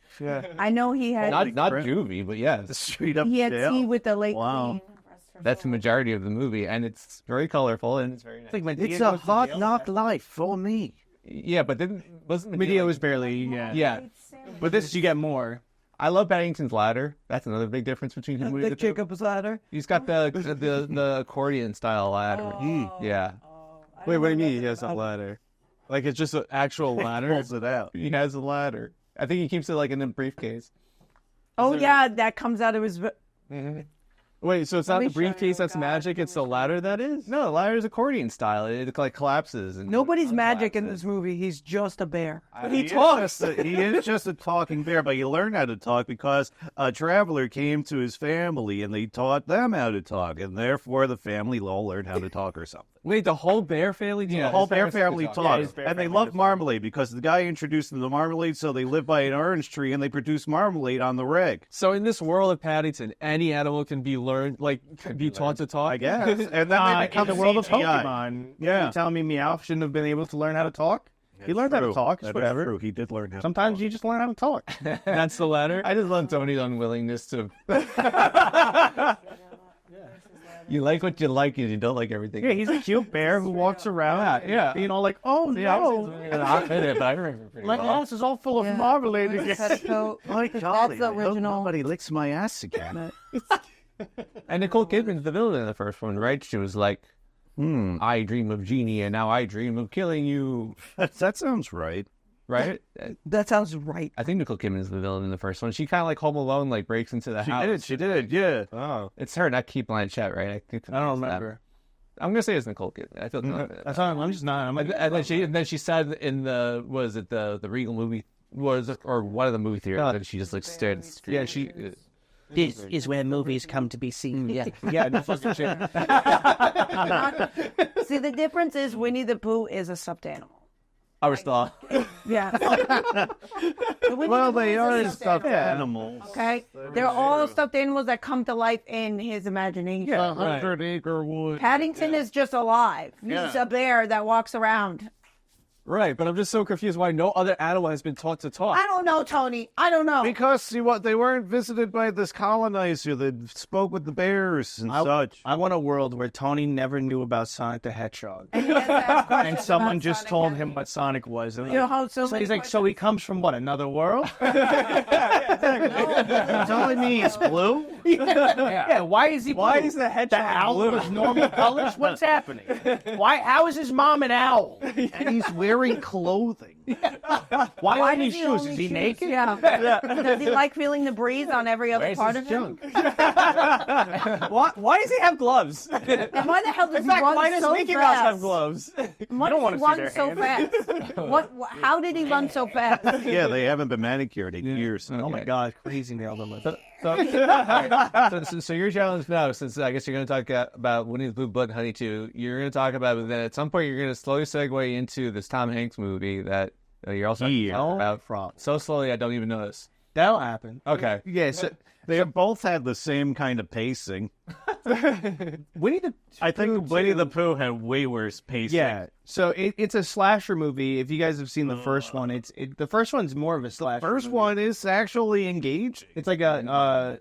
I know he had. Not crap. juvie, but yeah, Straight up He had jail. tea with the late Wow. queen. that's the majority of the movie, and it's very colorful and it's very nice. like It's a hard knock life for me. Yeah, but then wasn't Medea was barely. Yeah. Yeah, But this you get more. I love Paddington's ladder. That's another big difference between him and Winnie The the Pooh. Jacob's ladder. He's got the accordion style ladder. Yeah, Wait, what do you mean he has a ladder? Like it's just an actual ladder? Pulls it out. he has a ladder. I think he keeps it like in a briefcase. Oh yeah, that comes out of his. Mm-hmm. Wait, so it's not me the show you, briefcase that's God. magic, it's the ladder that is? No, the ladder's accordion style. It like collapses. And Nobody's magic in this movie. He's just a bear. But he talks. He is just a talking bear, but he learned how to talk because a traveler came to his family and they taught them how to talk, and therefore the family all learned how to talk or something. Wait, the whole bear family? The whole bear family talks, his bear and they family love does. marmalade because the guy introduced them to marmalade, so they live by an orange tree and they produce marmalade on the reg. So in this world of Paddington, any animal can be learned, like, can be taught to talk? I guess. And then they become in the world of CGI. Pokemon, Yeah. you telling me Meowth shouldn't have been able to learn how to talk? He learned how to talk. It's That is whatever. true. He did learn how. Sometimes you just learn how to talk. That's the ladder? I just love Tony's unwillingness to. You like what you like, and you don't like everything. Yeah, he's a cute bear who walks around, being all like, "Oh no, my ass is all full of marmalade again." Petticoat. My That's golly, the I hope original. nobody licks my ass again. And Nicole Kidman's the villain in the first one, right? She was like, I dream of Genie, and now I dream of killing you. That sounds right. Right? That sounds right. I think Nicole Kidman is the villain in the first one. She kind of like Home Alone, like breaks into the house. She did, yeah. Oh, it's her, not Keith Blanchett, right? I don't remember. I'm gonna say it's Nicole Kidman. I feel confident. That's not, I'm just not. I'm like, And then she said in the was it the Regal movie or one of the movie theaters that she just like stared. At the screen. yeah, she. This is where movies come to be seen. Yeah. Yeah, no fucking shit. See, the difference is Winnie the Pooh is a stuffed animal. I was thought. Yeah. Well, they are stuffed animals. Okay? They're all stuffed animals that come to life in his imagination. A 100-acre wood. Paddington is just alive. He's a bear that walks around. Right, but I'm just so confused why no other animal has been taught to talk. I don't know, Tony. I don't know. Because, see what, they weren't visited by this colonizer that spoke with the bears and such. I want a world where Tony never knew about Sonic the Hedgehog, And he has to ask questions and someone about just Sonic told and- him what Sonic was. And You know how so many he's like, so he comes from what, another world? You're telling me it's blue? Yeah, why is he? Why blue? is the hedgehog the owl blue? was normal colors? What's happening? Why? How is his mom an owl? And he's wearing clothing. Why Why only does he shoes? only Is he shoes? naked? Yeah. Does he like feeling the breeze on every other part of him? Why does he have gloves? In And why the hell does fact, he run why does so Mickey fast? Mouse have gloves? Why don't does wanna he see run their so hands. fast? How did he run so fast? Yeah, they haven't been manicured in years. Oh my God, crazy nailed him with it. So your challenge now, since I guess you're going to talk about Winnie the Pooh, Blood and Honey 2, you're going to talk about, but then at some point you're going to slowly segue into this Tom Hanks movie that you're also talking about. So slowly I don't even notice. That'll happen. Okay. Yeah, so They both had the same kind of pacing. Winnie the I think Winnie the Pooh had way worse pacing. Yeah, so it's a slasher movie. If you guys have seen the first one, the first one's more of a slasher. First movie. one is actually engaging. It's like a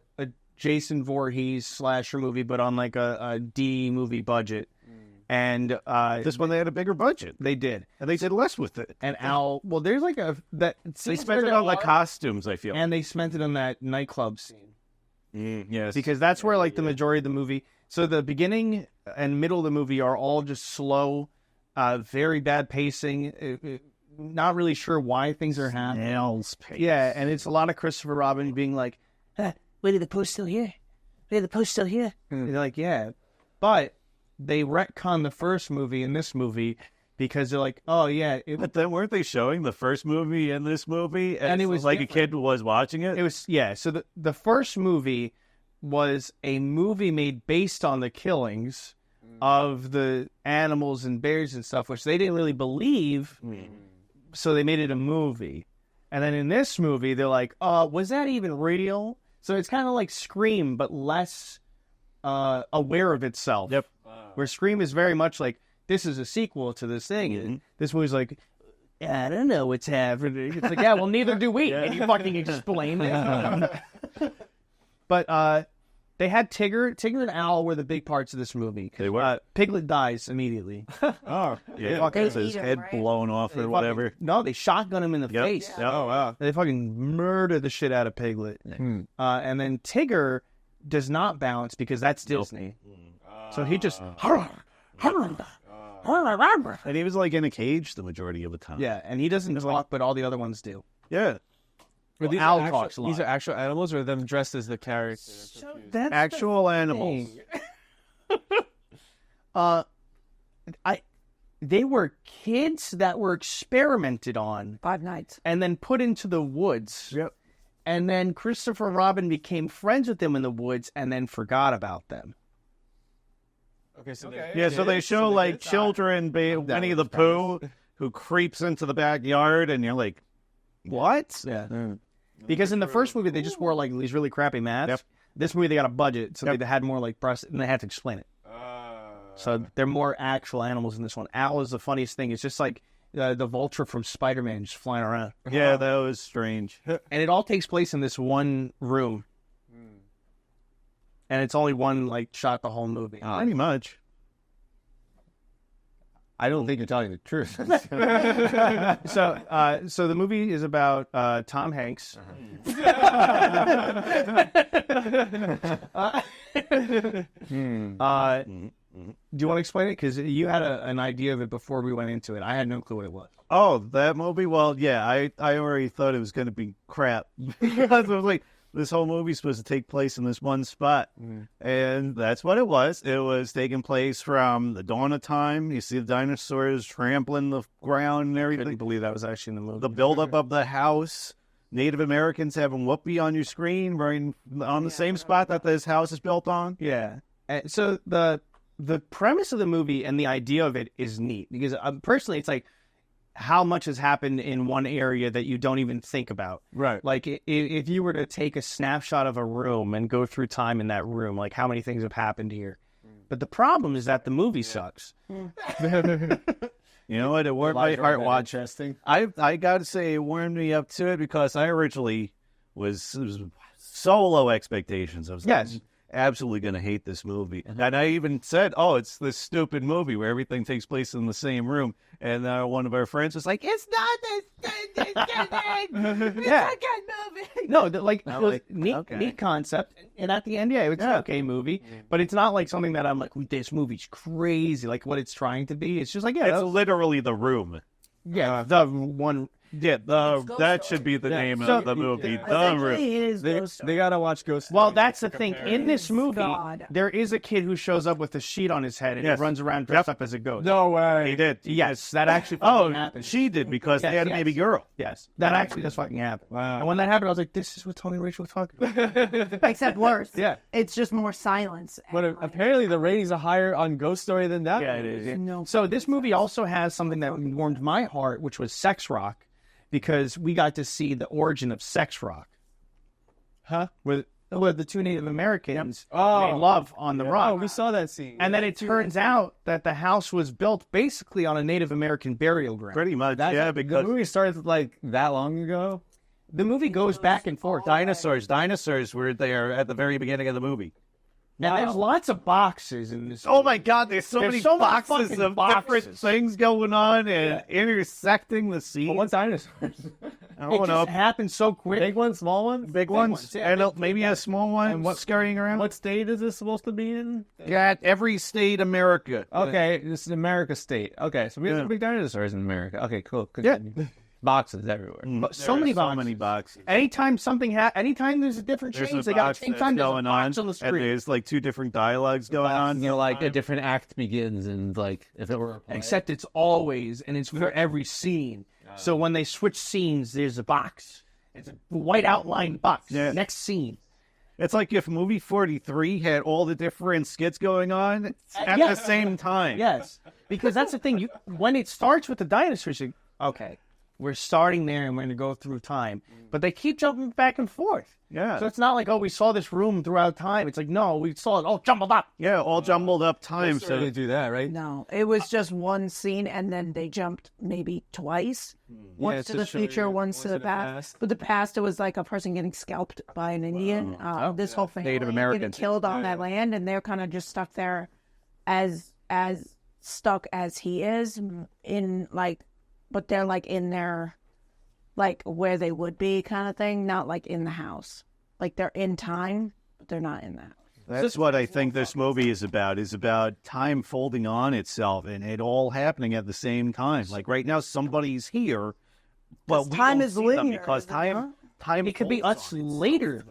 Jason Voorhees slasher movie, but on like a D movie budget. And This one they had a bigger budget. they did. And they did less with it. And Al, well, there's like They spent it on the costumes, I feel. and they spent it on that nightclub scene Yes. because that's where like the majority of the movie. So the beginning and middle of the movie are all just slow, very bad pacing. Not really sure why things are happening. Snail's pace. Yeah, and it's a lot of Christopher Robin being like, Winnie the Pooh's still here. Winnie the Pooh's still here. they're like, yeah, but they retcon the first movie in this movie because they're like, oh yeah, But then weren't they showing the first movie in this movie? And it was like different. a kid was watching it? it was yeah. So the first movie was a movie made based on the killings of the animals and bears and stuff, which they didn't really believe. So they made it a movie. And then in this movie, they're like, was that even real? So it's kind of like Scream, but less aware of itself. Yep. Where Scream is very much like, this is a sequel to this thing. And this movie's like, I don't know what's happening. It's like, yeah, well, neither do we. And you fucking explain it. But they had Tigger. Tigger and Owl were the big parts of this movie. They were. Piglet dies immediately. Oh, yeah. They His eat him, head right? blown off or whatever. No, they shotgun him in the Yep. face. Yep. Oh, wow. They fucking murder the shit out of Piglet. And then Tigger does not bounce because that's Disney. So he just... And he was like in a cage the majority of the time. Yeah, and he doesn't talk, but all the other ones do. Yeah. But these Al are talks a lot. These are actual animals, or them dressed as the character? So that's the Actual animals. thing. They were kids that were experimented on 5 nights. and then put into the woods. Yep. And then Christopher Robin became friends with them in the woods and then forgot about them. Okay, so Yeah, so they show like children, Winnie the Pooh, who creeps into the backyard, and you're like, what? Yeah. Because in the first movie, they just wore like these really crappy masks. Yep. This movie, they got a budget, so Yep. they had more like breasts, and they had to explain it. So they're more actual animals in this one. Owl is the funniest thing. It's just like the vulture from Spider-Man just flying around. Yeah, that was strange. And it all takes place in this one room. And it's only one like shot the whole movie. Pretty much. I don't think you're telling the truth. So the movie is about Tom Hanks. Do you want to explain it? Because you had an idea of it before we went into it. I had no clue what it was. Oh, that movie? Well, yeah, I already thought it was going to be crap. Because it was like, this whole movie's supposed to take place in this one spot. And that's what it was. It was taking place from the dawn of time. You see the dinosaurs trampling the ground and I everything. couldn't believe that was actually in the movie. The buildup of the house. Native Americans having Whoopi on your screen, right on the same spot that this house is built on. Yeah. And so the premise of the movie and the idea of it is neat because personally, it's like how much has happened in one area that you don't even think about. Right. Like if you were to take a snapshot of a room and go through time in that room, like how many things have happened here. But the problem is that the movie sucks. You know what? It warmed my heart watching. I got to say, it warmed me up to it because I originally was so low expectations. I was Yes. absolutely going to hate this movie. And I even said, oh, it's this stupid movie where everything takes place in the same room. And one of our friends was like, it's not this Yeah. No, neat, okay. neat concept. And at the end, yeah, it's an okay movie. But it's not like something that I'm like, this movie's crazy, like what it's trying to be. It's just like, It's literally The Room. the one. Yeah, that should be the name So- of the movie. The Essentially, Room. it is Ghost They gotta watch Ghost. Well, that's the thing. In this movie, God. there is a kid who shows up with a sheet on his head and Yes. he runs around dressed up as a ghost. No way. He did. Yes, that actually Oh, fucking happened. she did because they had a Yes. baby girl. Yes, that actually does fucking happen. Wow. And when that happened, I was like, this is what Tony and Rachel were talking about. Except worse. Yeah. It's just more silence. But and, like, apparently the ratings are higher on Ghost Story than that. Yeah, it is. no. So this movie also has something that warmed my heart, which was sex rock, because we got to see the origin of sex rock. Huh? Where the two Native Americans Oh. made love on the Oh, rock. we saw that scene. And then it turns out that the house was built basically on a Native American burial ground. Pretty much, The because movie started like that long ago. The movie goes back and forth. dinosaurs were there at the very beginning of the movie. Now, there's lots of boxes in this. Oh my God! There's so many so much boxes fucking of boxes. different things going on and intersecting the scene. But what dinosaurs? I It don't know. just happened so quick. Big ones, small ones. Big ones, ones, yeah. and maybe a small one. And what- scurrying around? What state is this supposed to be in? Got every state America. Okay, this is America state. Okay, so we have some big dinosaurs in America. Okay, cool. Yeah. Continue. Boxes everywhere. But so many boxes. many boxes. Anytime anytime there's a different There's change, a they got box to change that's time. There's a going on, box on the and screen. there's like two different dialogues going on. You know, like a different act begins, and like if it were a play. Except it's always, and it's for every scene. So when they switch scenes, there's a box. It's a white outline box. Yeah. Next scene. It's like if movie 43 had all the different skits going on at yeah. the same time. Yes, because that's the thing. When it starts with the dinosaurs, you okay, we're starting there and we're going to go through time. But they keep jumping back and forth. Yeah. So it's not like, oh, we saw this room throughout time. It's like, no, we saw it all jumbled up. Yeah, all jumbled up time. So So they do that, right? No, it was just one scene, and then they jumped maybe twice. Once it's to the to show future, you once to the past. But the past, it was like a person getting scalped by an Indian. This whole family Native getting Americans. killed on that land, and they're kind of just stuck there, as stuck as he is in like, but they're like in their, like where they would be kind of thing, not like in the house. Like they're in time, but they're not in that. that's what I think this movie is about time folding on itself and it all happening at the same time. Like right now, somebody's here, but we time don't is see them linear, because isn't it? time. It could be us later,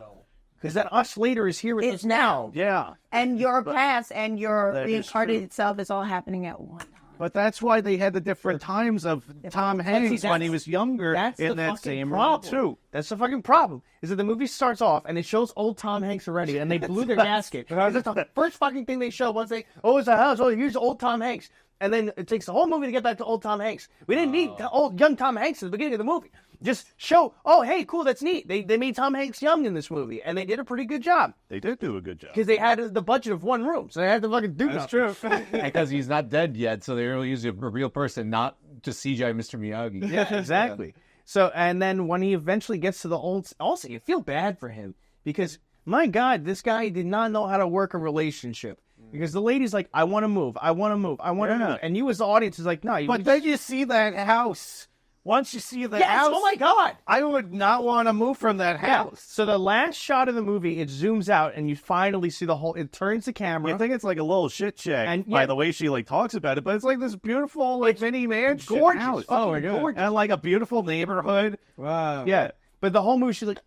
because that us later is here with It's us now. Yeah. And your past and your That is reincarnated itself is all happening at one time. But that's why they had the different times of Tom Hanks when he was younger That's in the that fucking same problem. role, too. That's the fucking problem. Is that the movie starts off and it shows old Tom Hanks already, and they blew their gasket. That's the first fucking thing they show. Once they, it's a house. Oh, here's old Tom Hanks, and then it takes the whole movie to get back to old Tom Hanks. We didn't need old young Tom Hanks at the beginning of the movie. Just show, oh, hey, cool, that's neat. They made Tom Hanks young in this movie, and they did a pretty good job They did do a good job. because they had the budget of one room, so they had to fucking do That's nothing. true. Because he's not dead yet, so they really use a real person, not just CGI Mr. Miyagi. Yeah, exactly. So, and then when he eventually gets to the old, also you feel bad for him because my God, this guy did not know how to work a relationship. Because the lady's like, I want to move, I want to move, I want to move, and you as the audience is like, no. But then you see that house. Once you see the yes, house, oh my God. I would not want to move from that Yeah. house. So the last shot of the movie, it zooms out, and you finally see the whole. It turns the camera. You think it's like a little shit shack And, by yeah. the way she like talks about it, but it's like this beautiful like mini mansion gorgeous. house. Oh my God. And like a beautiful neighborhood. Wow. Yeah. But the whole movie, she's like,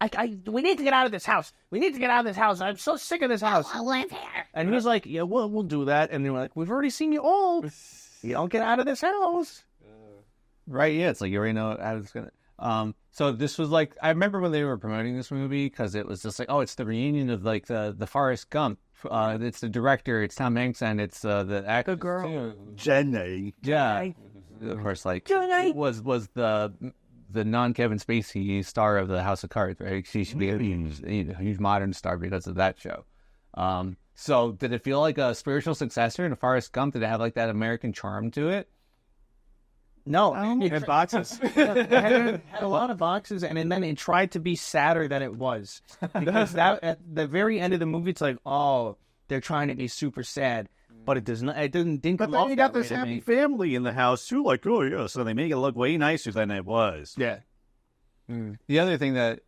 we need to get out of this house. We need to get out of this house. I'm so sick of this house. I live here. And he was like, yeah, we'll do that. And they were like, we've already seen you old. You don't get out of this house. Right, yeah, it's like you already know how it's gonna. So this was like I remember when they were promoting this movie because it was just like, oh, it's the reunion of like the Forrest Gump. It's the director, it's Tom Hanks, and it's the actor. The girl. too. Jenny. Yeah, of course, like Jenny. was the non-Kevin Spacey star of the House of Cards, right? She should be a huge modern star because of that show. So did it feel like a spiritual successor to Forrest Gump? Did it have like that American charm to it? No. It had boxes. It had a lot of boxes, and then it tried to be sadder than it was. Because that at the very end of the movie, it's like, oh, they're trying to be super sad. But it does not. It didn't But come then off you got that this way to happy me. family in the house too, like, oh yeah, so they make it look way nicer than it was. Yeah. The other thing that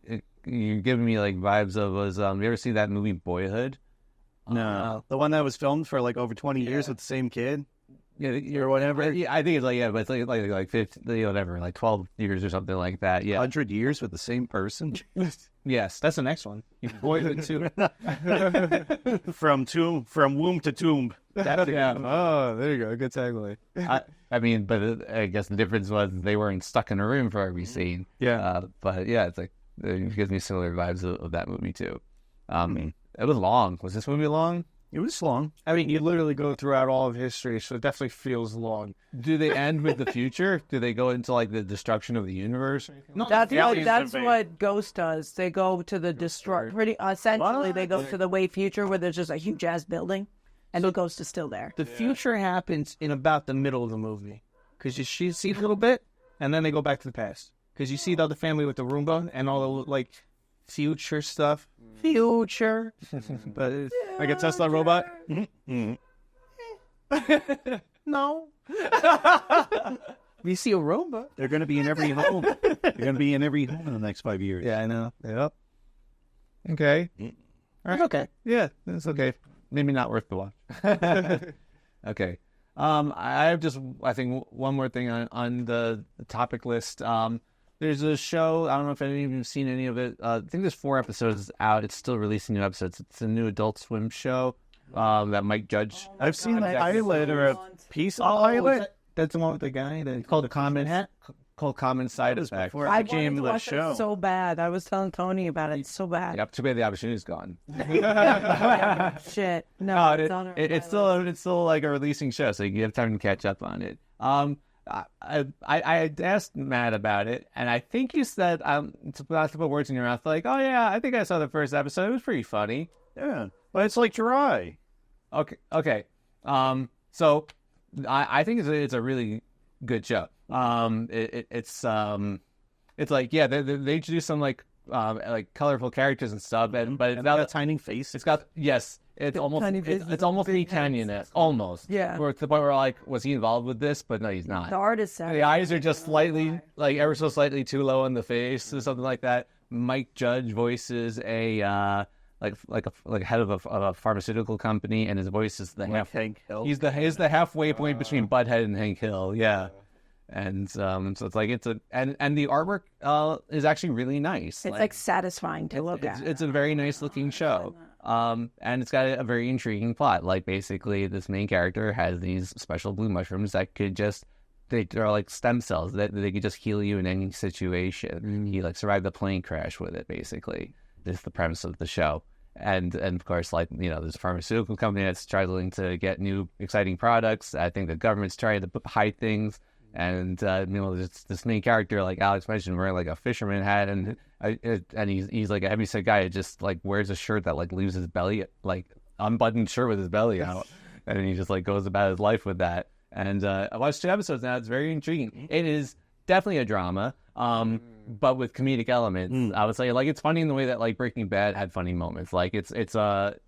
you're giving me like vibes of was, you ever see that movie Boyhood? No. The one that was filmed for like over 20 years with the same kid. Yeah, Or whatever. Yeah, I think it's like but it's like 50, whatever, like 12 years or something like that. Yeah. 100 years with the same person. Yes. That's the next one. Boyhood too. From womb to tomb. Yeah. Oh, there you go. Good tagline. I mean, but I guess the difference was they weren't stuck in a room for every scene. Yeah. But yeah, it's like it gives me similar vibes of that movie too. It was long. Was this movie long? It was long. I mean, you literally go throughout all of history, so it definitely feels long. Do they end with the future? Do they go into like the destruction of the universe? No, That's yeah, what aliens that's invade. what Ghost does. They go to the pretty essentially they go to the way future where there's just a huge ass building, and the ghost is still there. the future happens in about the middle of the movie. Because you see a little bit, and then they go back to the past. Because you see the other family with the Roomba and all the, like, future stuff. Future. But it's, Like a Tesla robot. no. You see a Roomba. They're going to be in every home. They're going to be in every home in the next 5 years. Yeah, I know. Yep. Okay. Okay. Yeah, that's okay. Maybe not worth the watch. Okay. I have just, I think, one more thing on the topic list. There's a show, I don't know if any of you have seen any of it. I think there's 4 episodes out. It's still releasing new episodes. It's a new Adult Swim show that Mike Judge. I've seen the pilot or a piece of Oh, pilot. that's the one with the guy that Called the Common called Common Side Effect. Before I it became wanted to the watch show. it so bad. I was telling Tony about it. It's so bad. Yep, too bad the opportunity's gone. Shit. No, No, it's on it's still like a releasing show, so you have time to catch up on it. I asked Matt about it, and I think you said not to put words in your mouth, like, oh yeah, I think I saw the first episode. It was pretty funny. Yeah. But it's like dry. Okay. So I think it's a really good show. It's like, yeah, they introduce some like colorful characters and stuff, but it's And not a tiny face. It's got it's almost tiny faces, it's almost big Canyon-esque, almost. Yeah. Where it's the point where like, was he involved with this? But no, he's not. The artist said The eyes are just slightly, like ever so slightly too low in the face or something like that. Mike Judge voices a like head of a pharmaceutical company, and his voice is the half. Hank Hill. He's the halfway point between Butthead and Hank Hill. Yeah. And so it's like and the artwork is actually really nice. It's like satisfying to look at. It's a very nice looking show. And it's got a very intriguing plot. Like basically this main character has these special blue mushrooms that could just they're like stem cells that they could just heal you in any situation. He like survived the plane crash with it, basically. This is the premise of the show. And of course, like, you know, there's a pharmaceutical company that's struggling to get new exciting products. I think the government's trying to hide things. And you know, this main character, like Alex mentioned, wearing like a fisherman hat, and he's like a heavyset guy who just like wears a shirt that like leaves his belly, like unbuttoned shirt with his belly out, and he just like goes about his life with that. And I watched 2 episodes now. It's very intriguing. It is definitely a drama, but with comedic elements. I would say like it's funny in the way that like Breaking Bad had funny moments. Like it's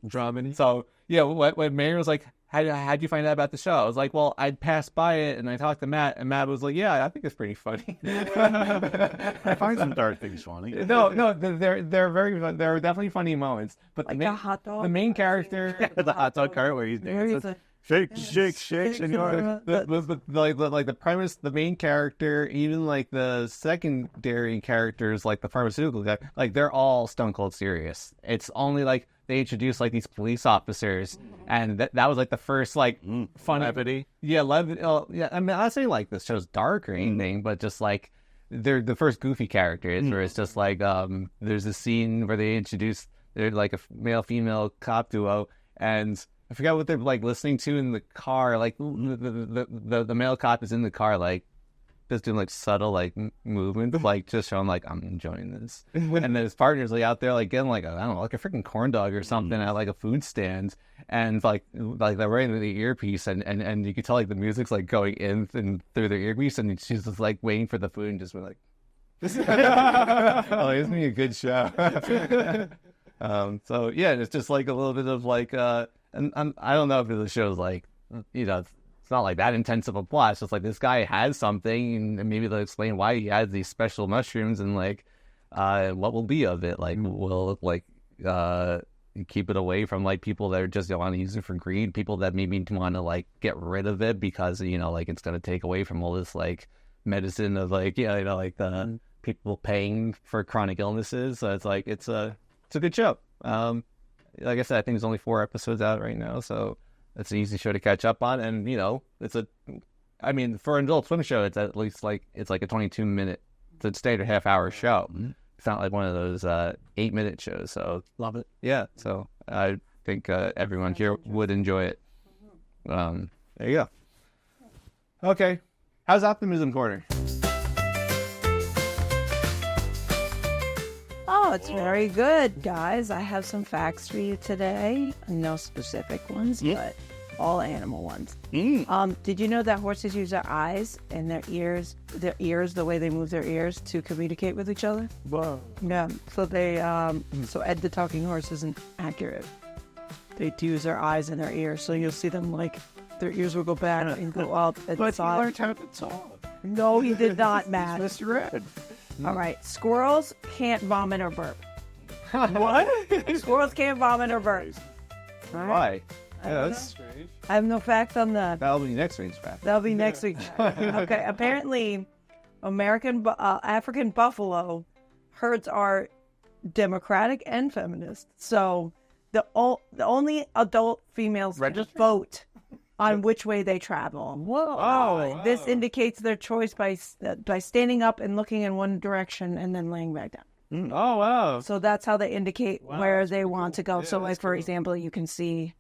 Drama. So yeah, when Mary was like, how'd you find out about the show? I was like, well, I'd passed by it and I talked to Matt, and Matt was like, yeah, I think it's pretty funny. I find some dark things funny. No, they're very fun. There are definitely funny moments, but Like the hot dog. the main character, The hot dog cart where he's dancing. Shake, senor. the premise, the main character, even like the secondary characters, like the pharmaceutical guy, like they're all stone cold serious. It's only like they introduce like these police officers, and that was like the first like fun Levity. Yeah, yeah. I mean, I'm not saying like this show's dark or anything, but just like they're the first goofy characters, where it's just like there's a scene where they introduce they're like a male female cop duo, and I forgot what they're like listening to in the car. Like the male cop is in the car, like just doing like subtle like movements, like just showing like I'm enjoying this. And then his partner's like out there like getting like I don't know, like a freaking corn dog or something at like a food stand, and like they're wearing the earpiece, and you can tell like the music's like going in and through their earpiece, and she's just like waiting for the food and just like, oh, this is gonna be a good show. So yeah, it's just like a little bit of like and I don't know if the show's like, you know, it's not like that intense of a plot. It's just like this guy has something, and maybe they'll explain why he has these special mushrooms, and like what will be of it. Like will like keep it away from like people that are just want to use it for greed, people that maybe want to like get rid of it because, you know, like it's going to take away from all this like medicine of like, yeah, you know, like the people paying for chronic illnesses. So it's like it's a good show. Like I said, I think there's only 4 episodes out right now, so it's an easy show to catch up on. And, you know, I mean, for an Adult Swim show, it's at least like, it's like a 22-minute, it's a standard half-hour show. It's not like one of those 8-minute shows, so. Love it. Yeah, so I think everyone here would enjoy it. There you go. Okay, how's Optimism Corner? Oh, it's very good, guys. I have some facts for you today. No specific ones, but all animal ones. Did you know that horses use their eyes and their ears, the way they move their ears to communicate with each other? Whoa. Yeah. So they, so Ed the Talking Horse isn't accurate. They do use their eyes and their ears. So you'll see them like, their ears will go back and go up and But he side. learned how to talk. No, he did not, Matt. Mr. Ed. All right. Squirrels can't vomit or burp. What? Squirrels can't vomit or burp. All right. Why? Yeah, that's strange. I have no facts on that. That'll be next week's fact. That'll be next week. Okay. Apparently, African buffalo herds are democratic and feminist. So the only adult females just vote on which way they travel. Whoa. Oh, This indicates their choice by standing up and looking in one direction and then laying back down. Oh, wow. So that's how they indicate where they want to go. Yeah, So, like, that's for cool. example, you can see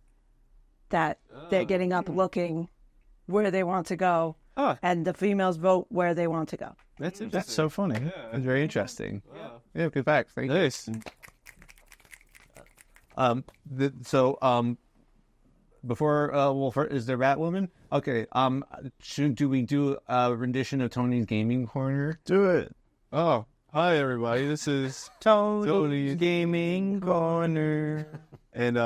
that they're getting up looking where they want to go, and the females vote where they want to go. That's interesting. That's so funny. Yeah. That's very interesting. Wow. Yeah, good fact. Thank you. Nice. Before is there Batwoman? Okay. Do we do a rendition of Tony's Gaming Corner? Do it. Oh, hi, everybody. This is Tony's Gaming Corner. And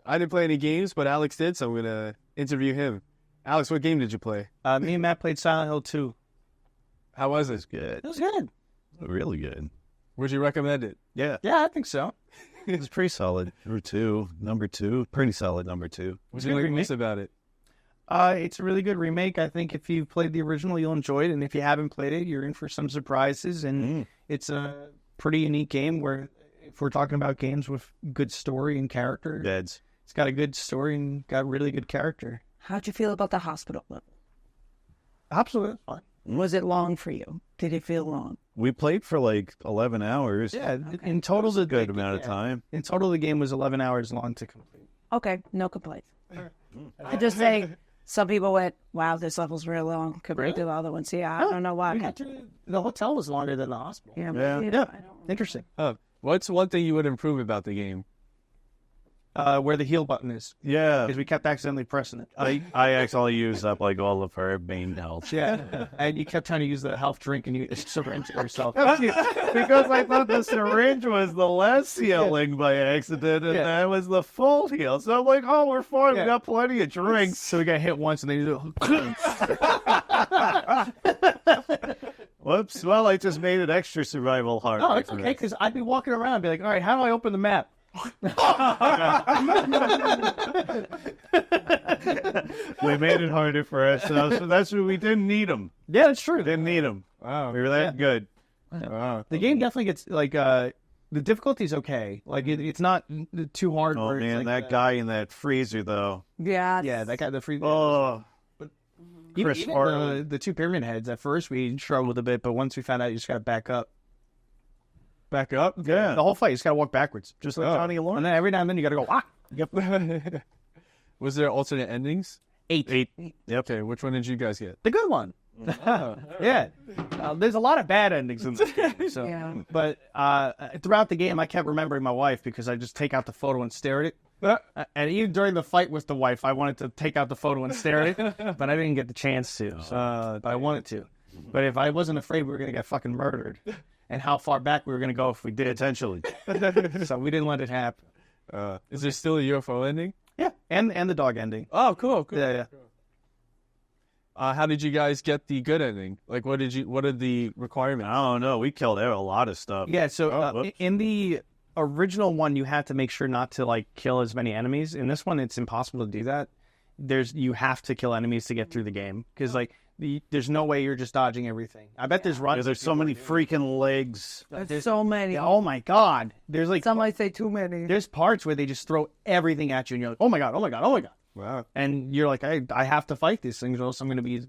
I didn't play any games, but Alex did, so I'm going to interview him. Alex, what game did you play? Me and Matt played Silent Hill 2. How was it? Good. It was good. Really good. Would you recommend it? Yeah. Yeah, I think so. It was pretty solid. Number two. Pretty solid number 2. What's you like most about it? It's a really good remake. I think if you've played the original, you'll enjoy it. And if you haven't played it, you're in for some surprises. And it's a pretty unique game where if we're talking about games with good story and character, Deads. it's got a good story and got really good character. How'd you feel about the hospital level? Absolutely fine. Was it long for you? Did it feel long? We played for like 11 hours. Yeah, in total, the Good amount of time. In total, the game was 11 hours long to complete. Okay, no complaints. I just say some people went, wow, this level's real long compared to the other ones. Yeah, I don't know why. We got through, the hotel was longer than the hospital. Yeah, Yeah. maybe. Yeah, I don't interesting. What's one thing you would improve about the game? Where the heal button is, Yeah. because we kept accidentally pressing it. I actually used up like all of her main health. Yeah, and you kept trying to use the health drink and you syringe yourself. Because I thought the syringe was the less healing by accident, and that was the full heal. So I'm like, oh, we're fine. We got plenty of drinks. So we got hit once and then you do. Whoops. Well, I just made it extra survival hard. Oh, it's okay, because I'd be walking around and be like, all right, how do I open the map? We made it harder for ourselves, so that's what we didn't need them. Yeah, that's true. Didn't need them. Wow. We were that good. Wow. The game definitely gets, like, the difficulty's okay. Like, it's not too hard. Oh, where it's man, like, that guy in that freezer, though. Yeah. Yeah, that guy, the free. Oh, Chris even Farley. the two pyramid heads, at first we struggled a bit, but once we found out you just got to back up. Back up? Yeah. The whole fight, you just got to walk backwards. Just like Johnny Lawrence. And then every now and then you got to go, ah! Was there alternate endings? 8. Yep. Okay, which one did you guys get? The good one. Yeah. There's a lot of bad endings in this game. So. Yeah. But throughout the game, I kept remembering my wife because I just take out the photo and stare at it. And even during the fight with the wife, I wanted to take out the photo and stare at it, but I didn't get the chance to. So, but I wanted to. But if I wasn't afraid we were going to get fucking murdered, and how far back we were going to go if we did. Potentially. So we didn't let it happen. Is there still a UFO ending? Yeah, and the dog ending. Oh, cool. Yeah. How did you guys get the good ending? Like, what are the requirements? I don't know. We killed out a lot of stuff. Yeah, so whoops. in the original one, you had to make sure not to, like, kill as many enemies. In this one, it's impossible to do that. You have to kill enemies to get through the game, because, like, there's no way you're just dodging everything. I bet there's runs. Because there's so many freaking legs. There's so many. Oh my god! There's like Some might say too many. there's parts where they just throw everything at you, and you're like, oh my god, oh my god, oh my god, Wow. and you're like, I have to fight these things, or else I'm going to be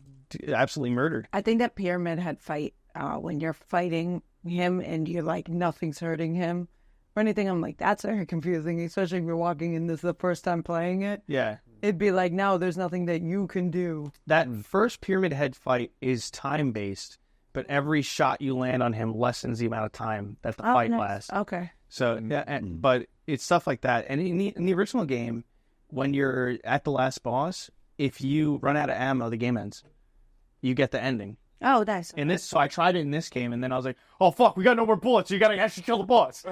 absolutely murdered. I think that Pyramid Head fight, when you're fighting him and you're like, nothing's hurting him or anything, I'm like, that's very confusing, especially if you're walking in this the first time playing it. Yeah, It'd be like, no, there's nothing that you can do. that first Pyramid Head fight is time based, but every shot you land on him lessens the amount of time that the fight nice. lasts. Okay. So yeah, but it's stuff like that. And in the original game, when you're at the last boss, if you run out of ammo, the game ends. You get the ending. Oh, nice. In this, so I tried it in this game, and then I was like, "Oh fuck, we got no more bullets. So you gotta actually kill the boss."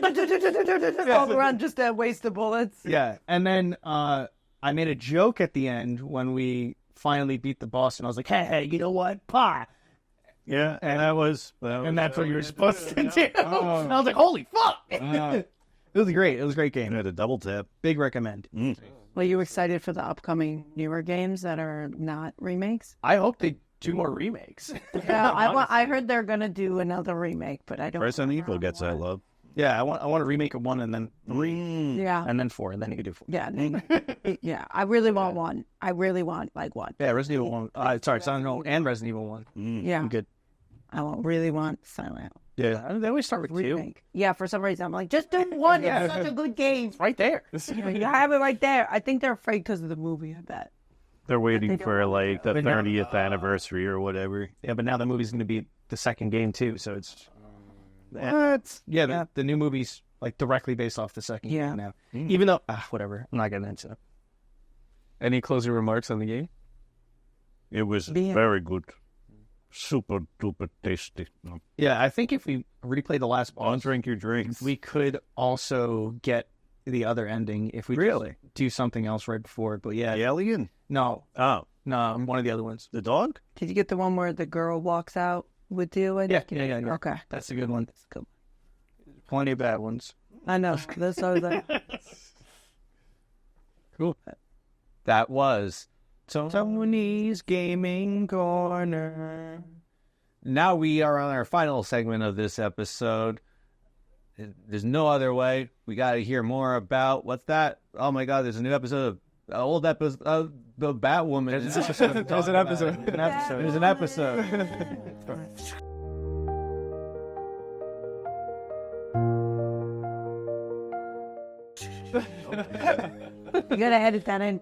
All around just a waste of bullets. Yeah, and then I made a joke at the end when we finally beat the boss, and I was like, "Hey, you know what? Pah!" Yeah, and That's what you were supposed to do. And I was like, "Holy fuck!" It was great. It was a great I game. had a double tap. Big recommend. Well, you excited for the upcoming newer games that are not remakes? I hope they do more remakes. Yeah, I heard they're gonna do another remake, but I don't. Resident Evil gets that love. Yeah, I want a remake of 1 and then 3 Yeah, and then 4, and then you can do 4. yeah, yeah. I really want one. I really want like one. Yeah, Resident Evil 1. Sorry, Silent Hill and Resident Evil 1. Yeah, I'm good. really want Silent Hill Yeah, they always start with 2. remake. Yeah, for some reason I'm like, just do one. It's such a good game. Right there. You have it right there. I think they're afraid because of the movie. I bet. They're waiting don't for like the But now- 30th anniversary or whatever. Yeah, but now the movie's going to be the second game too, so it's What? yeah. The new movie's like directly based off the second Yeah. game now. Even though whatever, I'm not getting into it. Any closing remarks on the game? It was Yeah. very good. Super duper tasty. Yeah, I think if we replay the last Don't boss, drink your drinks. we could also get the other ending if we Really? just do something else right before it. But yeah, The alien? no, Oh, one of the other ones. the dog? Did you get the one where the girl walks out with you? Yeah. Okay, That's a good one. that's good. Plenty of bad ones. I know. That's always like, Cool. That was Tony's Gaming Corner. Now we are on our final segment of this episode. There's no other way. We got to hear more about what's that? Oh my God! There's a new episode of old episode of the Batwoman. There's an episode. There's an episode. You gotta edit that in.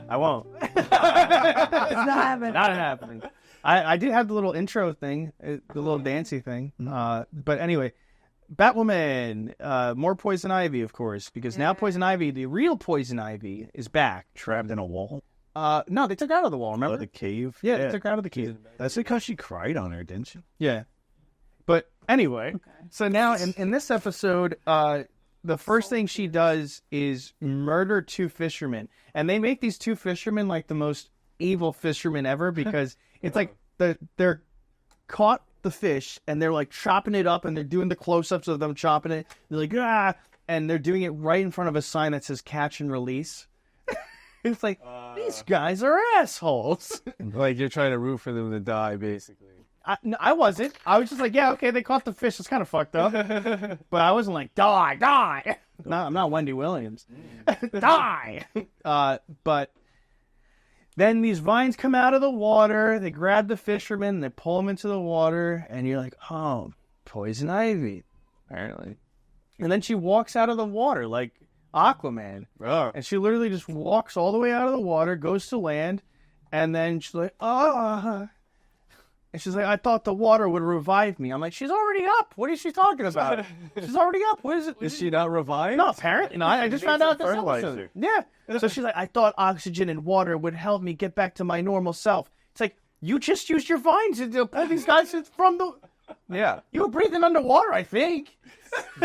I won't. It's not happening. Not happening. I did have the little intro thing, the little dancey thing. But anyway, Batwoman, more Poison Ivy, of course, because now Poison Ivy, the real Poison Ivy, is back. Trapped in a wall. No, they took her out of the wall, remember? Oh, the cave? Yeah, they took her out of the cave. That's because she cried on her, didn't she? Yeah. But anyway, so now in this episode, the first thing she does is murder two fishermen. And they make these two fishermen like the most evil fishermen ever because it's like they're caught the fish and they're like chopping it up and they're doing the close-ups of them chopping it. They're like, ah, and they're doing it right in front of a sign that says catch and release. It's like, these guys are assholes. Like you're trying to root for them to die, basically. I wasn't. I was just like, yeah, okay, they caught the fish. It's kind of fucked up. But I wasn't like, die. No, I'm not Wendy Williams. Die. But then these vines come out of the water. They grab the fishermen. They pull them into the water. And you're like, oh, Poison Ivy, apparently. And then she walks out of the water like Aquaman. Oh. And she literally just walks all the way out of the water, goes to land. And then she's like, oh. And she's like, I thought the water would revive me. I'm like, she's already up. What is she talking about? She's already up. What is it? Is she not revived? No, apparently not. I just found out this fertilizer. episode. Yeah. So she's like, I thought oxygen and water would help me get back to my normal self. It's like, you just used your vines to pull these guys from the... Yeah. You were breathing underwater, I think.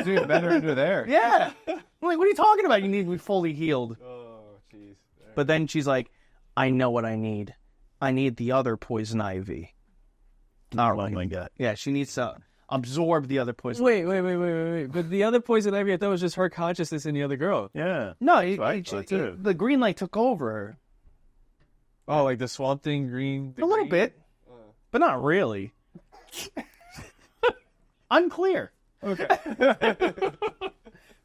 Doing better under there. Yeah. I'm like, what are you talking about? You need to be fully healed. Oh, jeez. But then she's like, I know what I need. I need the other Poison Ivy. Oh my God. Yeah, she needs to absorb the other poison. Wait. But the other Poison Ivy, I thought was just her consciousness and the other girl. Yeah. No, the green light took over her. Oh, like the Swamp Thing green? A little bit, but not really. Unclear. Okay.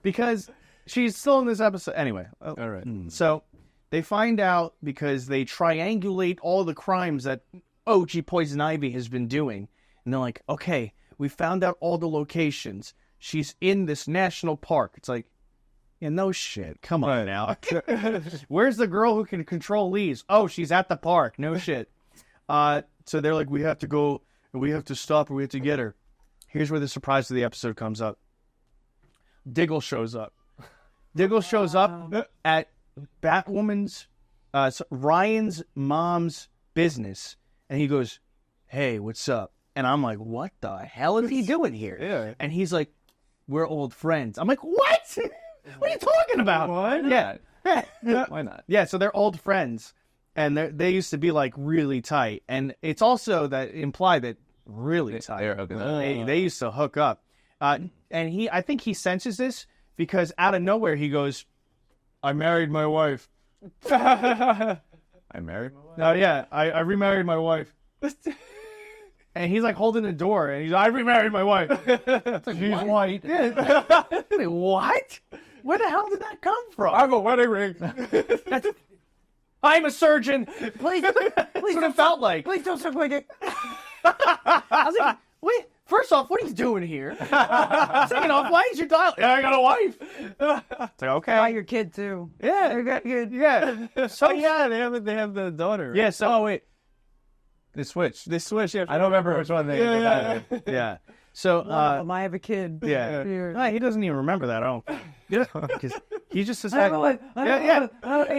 Because she's still in this episode. Anyway. All right. So they find out because they triangulate all the crimes that OG Poison Ivy has been doing. And they're like, okay, we found out all the locations. She's in this national park. It's like, yeah, no shit. Come on now. Where's the girl who can control leaves? Oh, she's at the park. No shit. So they're like, we have to go, and we have to stop her. We have to get her. Here's where the surprise of the episode comes up. Diggle shows up. Diggle shows up at Batwoman's, Ryan's mom's business. And he goes, hey, what's up? And I'm like, what the hell is he doing here? Yeah. And he's like, we're old friends. I'm like, what? What are you talking about? Why not? Yeah. Why not? Yeah, so they're old friends. And they used to be like really tight. And it's also that implied that really tight. They're hooking up. They used to hook up. And I think he senses this because out of nowhere he goes, I married my wife. I married my wife? Oh, yeah, I remarried my wife. And he's like holding the door, and he's like, I remarried my wife. She's white. Yeah. Wait, what? Where the hell did that come from? I have a wedding ring. I'm a surgeon. Please That's what it felt like. please don't suck my dick. I was like, wait, first off, what are you doing here? Second off, why is your dial? Yeah, I got a wife. It's like, okay. Buy your kid too. Yeah. They got good. Yeah. So, Yeah, they have the daughter. Right? Yeah, so. Oh, wait. They switched. Yeah. I don't remember which one they Yeah. So, I have a kid. yeah. Here. He doesn't even remember that. I don't. Because he just says I have a wife.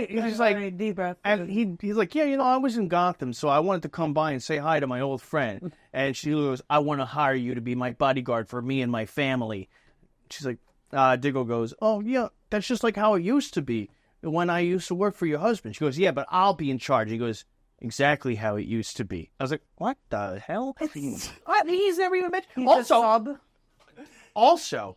He's just like, deep breath. and he's like, yeah, I was in Gotham, so I wanted to come by and say hi to my old friend. And she goes, I want to hire you to be my bodyguard for me and my family. She's like, Diggle goes, oh, yeah, that's just like how it used to be when I used to work for your husband. She goes, yeah, but I'll be in charge. He goes, exactly how it used to be. I was like, what the hell? He's never even mentioned. Also,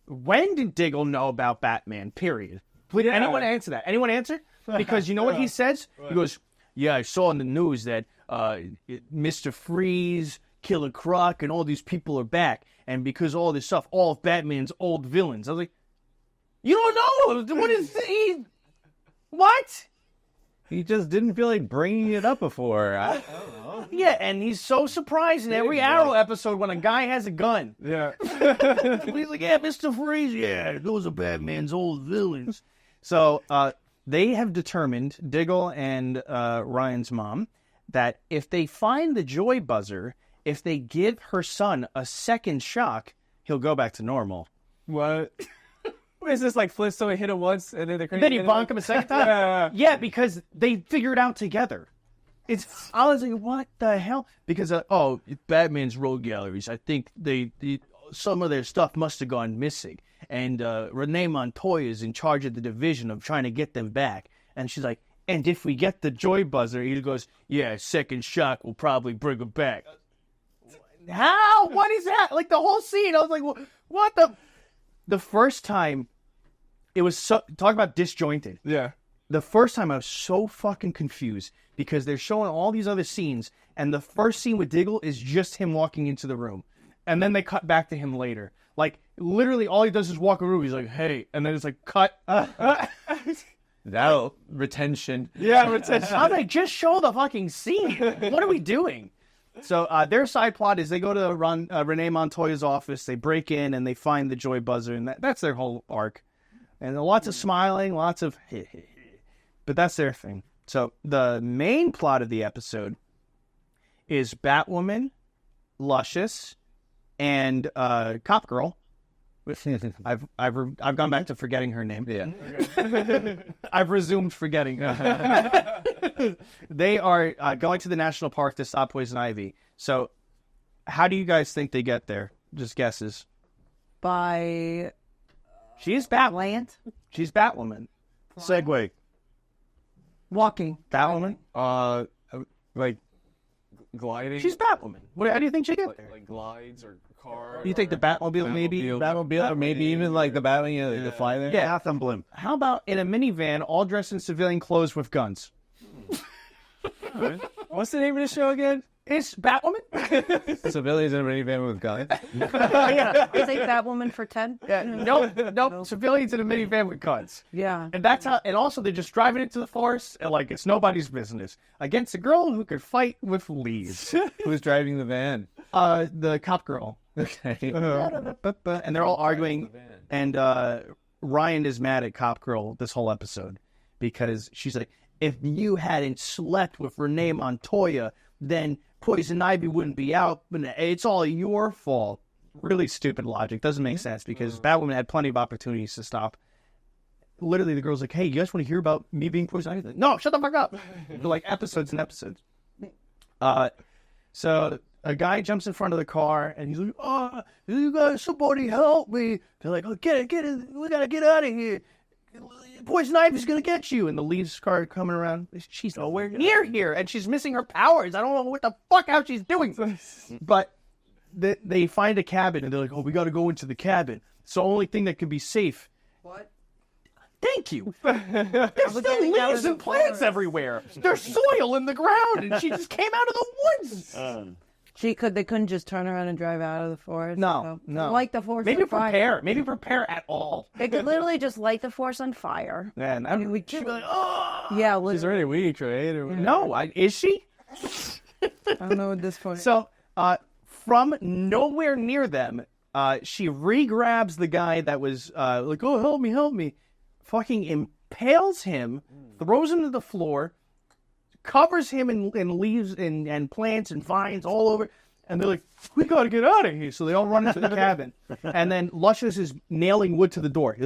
when did Diggle know about Batman? Period. Anyone answer that? Anyone answer? because you know what he says? He goes, "Yeah, I saw in the news that Mr. Freeze, Killer Croc, and all these people are back, and because of all this stuff, all of Batman's old villains." I was like, "You don't know what is he? What?" He just didn't feel like bringing it up before. I don't know. Yeah, and he's so surprised in every Arrow episode when a guy has a gun. Yeah. He's like, "Yeah, Mr. Freeze, yeah, those are Batman's old villains." So they have determined, Diggle and Ryan's mom, that if they find the joy buzzer, if they give her son a second shock, he'll go back to normal. What? Is this like Flintstone hit him once and then Then he bonk him a second time? Yeah, because they figure it out together. I was like, what the hell? Because, Batman's road galleries, I think some of their stuff must have gone missing. And Renee Montoya is in charge of the division of trying to get them back. And she's like, and if we get the joy buzzer, he goes, yeah, second shock will probably bring him back. How? What is that? Like the whole scene, I was like, what the first time, it was talk about disjointed. Yeah. The first time I was so fucking confused because they're showing all these other scenes, and the first scene with Diggle is just him walking into the room. And then they cut back to him later. Like, literally all he does is walk a room. He's like, hey. And then it's like, cut. That retention. Yeah, retention. I was like, just show the fucking scene. What are we doing? So their side plot is they go to Renee Montoya's office, they break in, and they find the joy buzzer, and that's their whole arc. And lots of smiling, lots of but that's their thing. So the main plot of the episode is Batwoman, Luscious, and Cop Girl. I've gone back to forgetting her name. Yeah. I've resumed forgetting. They are going to the national park to stop Poison Ivy. So, how do you guys think they get there? Just guesses. By She's Batwoman. land, She's Batwoman. Segway. walking. Batwoman. Like gliding. She's Batwoman. How do you think she get there? like glides or cars. You think the Batmobile maybe? Batmobile, or maybe even like the Batman, the fly there. Yeah. Gotham Blimp. How about in a minivan, all dressed in civilian clothes with guns? What's the name of the show again? It's Batwoman. Civilians in a minivan with guns. Yeah. Is it Batwoman for 10? Nope. Civilians in a minivan with guns. Yeah. And that's how. And also, they're just driving into the forest, and like it's nobody's business against a girl who could fight with leaves. Who's driving the van? The cop girl. Okay. And they're all arguing, and Ryan is mad at Cop Girl this whole episode because she's like, if you hadn't slept with Renee Montoya, then Poison Ivy wouldn't be out, but it's all your fault. Really stupid logic. Doesn't make sense because Batwoman had plenty of opportunities to stop. Literally, the girl's like, hey, you guys want to hear about me being Poison Ivy? Like, no, shut the fuck up. They're like episodes and episodes. So a guy jumps in front of the car, and he's like, oh, you guys, somebody help me. They're like, oh, get it, we gotta get out of here. Poison Ivy's gonna get you. And the leaves car coming around. She's nowhere near here, and she's missing her powers. I don't know what the fuck how she's doing. But they find a cabin, and they're like, oh, we gotta go into the cabin. It's the only thing that can be safe. What? Thank you. There's still leaves and plants everywhere. There's soil in the ground, and she just came out of the woods. They couldn't just turn around and drive out of the forest. No. Light the forest Maybe on fire. prepare. Maybe prepare at all. They could literally just light the forest on fire. Man, she'd be like, oh. Yeah, She's literally. already weak, right? Or No, is she? I don't know at this point. So, from nowhere near them, she re-grabs the guy that was like, oh, help me. Fucking impales him, throws him to the floor, covers him in leaves and plants and vines all over. And they're like, we got to get out of here. So they all run into the cabin. And then Luscious is nailing wood to the door.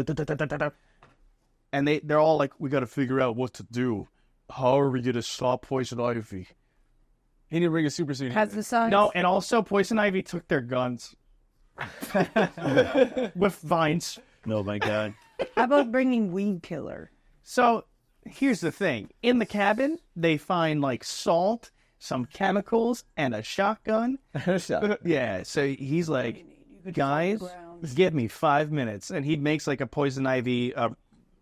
And they're all like, we got to figure out what to do. How are we going to stop Poison Ivy? He didn't bring a super suit. Has the sun. No, and also Poison Ivy took their guns. With vines. Oh my god. How about bringing Weed Killer? So here's the thing. In the cabin, they find like salt, some chemicals, and a shotgun. Yeah, so he's like, guys, give me 5 minutes. And he makes like a Poison Ivy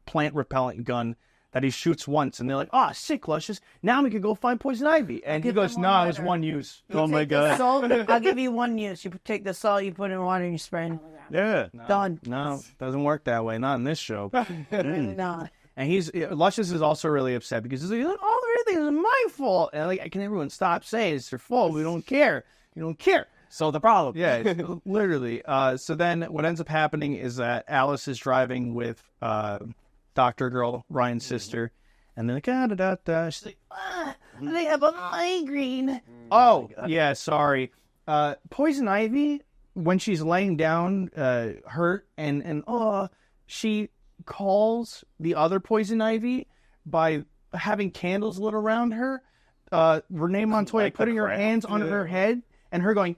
plant repellent gun that he shoots once, and they're like, "Oh, sick, Luscious. Now we can go find Poison Ivy." And he goes, "No, it was one use." Oh my god. Salt, I'll give you one use. You take the salt, you put it in water, and you spray it on the ground. Yeah. Done. No, doesn't work that way. Not in this show. Really not. And Luscious is also really upset because he's like, "Oh, everything is my fault." And like, can everyone stop saying it's their fault? We don't care. You don't care. So the problem. Yeah, literally. So then what ends up happening is that Alice is driving with Dr. Girl, Ryan's sister, and they're like, da. She's like, They have a migraine. "Oh, yeah, sorry." Poison Ivy, when she's laying down, hurt, and she calls the other Poison Ivy by having candles lit around her. Renee Montoya Like the putting her crowd. hands on her head and her going,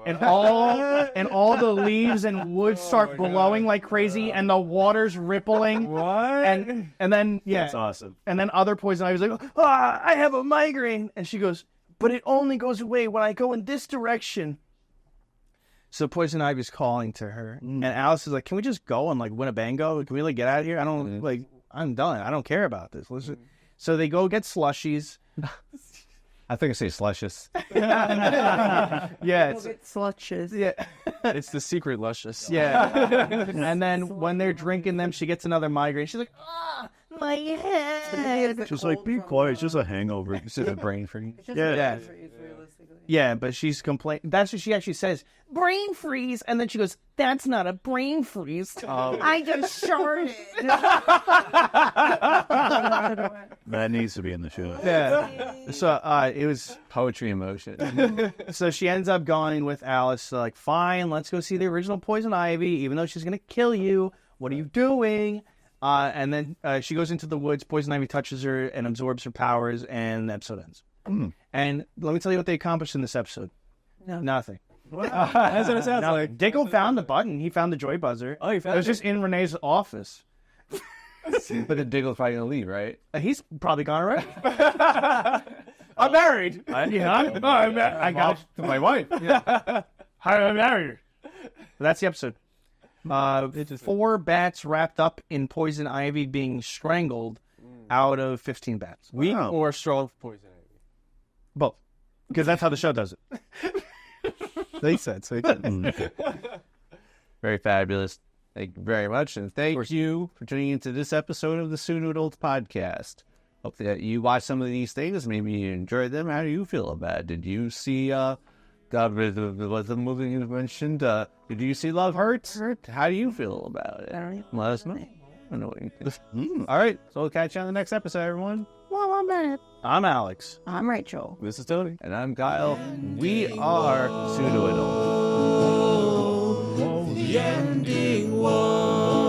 and all the leaves and wood start blowing like crazy, and the water's rippling. What? And then That's awesome. and then other Poison Ivy's like, I have a migraine. And she goes, but it only goes away when I go in this direction. So Poison Ivy's calling to her. And Alice is like, can we just go and like Winnebago? Can we like get out of here? I don't I'm done. I don't care about this. Listen. So they go get slushies. I think I say slushes. Yeah. It's, Slutches. yeah. It's the secret Luscious. Yeah. And then when they're drinking them, she gets another migraine. She's like, My head. Just like, be quiet. It's just a hangover. It's just a brain freeze. yeah. Yeah, but she's complaining. That's what she actually says. Brain freeze. And then she goes, that's not a brain freeze. I just sharded. That needs to be in the show. Yeah. So it was. Poetry in motion. So she ends up going with Alice. So like, fine, let's go see the original Poison Ivy, even though she's gonna kill you. What are you doing? And then she goes into the woods. Poison Ivy touches her and absorbs her powers, and the episode ends. And let me tell you what they accomplished in this episode. No. Nothing. That's what it sounds No, like. Diggle found the button. He found the joy buzzer. Oh, he It found was just in Renee's office. But the Diggle's probably gonna leave, right? He's probably gone already. I'm married. Yeah, I got To my wife. I'm married. That's the episode. 4 bats wrapped up in Poison Ivy being strangled out of 15 bats. Weak Wow. or strong poison ivy? Both. Because that's how the show does it. They said so. Very fabulous. Thank you very much. And thank you for tuning into this episode of the Pseudo Adults Podcast. Hope that you watch some of these things. Maybe you enjoyed them. How do you feel about it? Did you see what's the movie you mentioned? Did you see Love Hurts? How do you feel about it? I don't even Let us know. I know what you All right. So we'll catch you on the next episode, everyone. Well, I'm Bennett. I'm Alex. I'm Rachel. This is Tony. And I'm Kyle. We are Pseudo Adults. The ending was.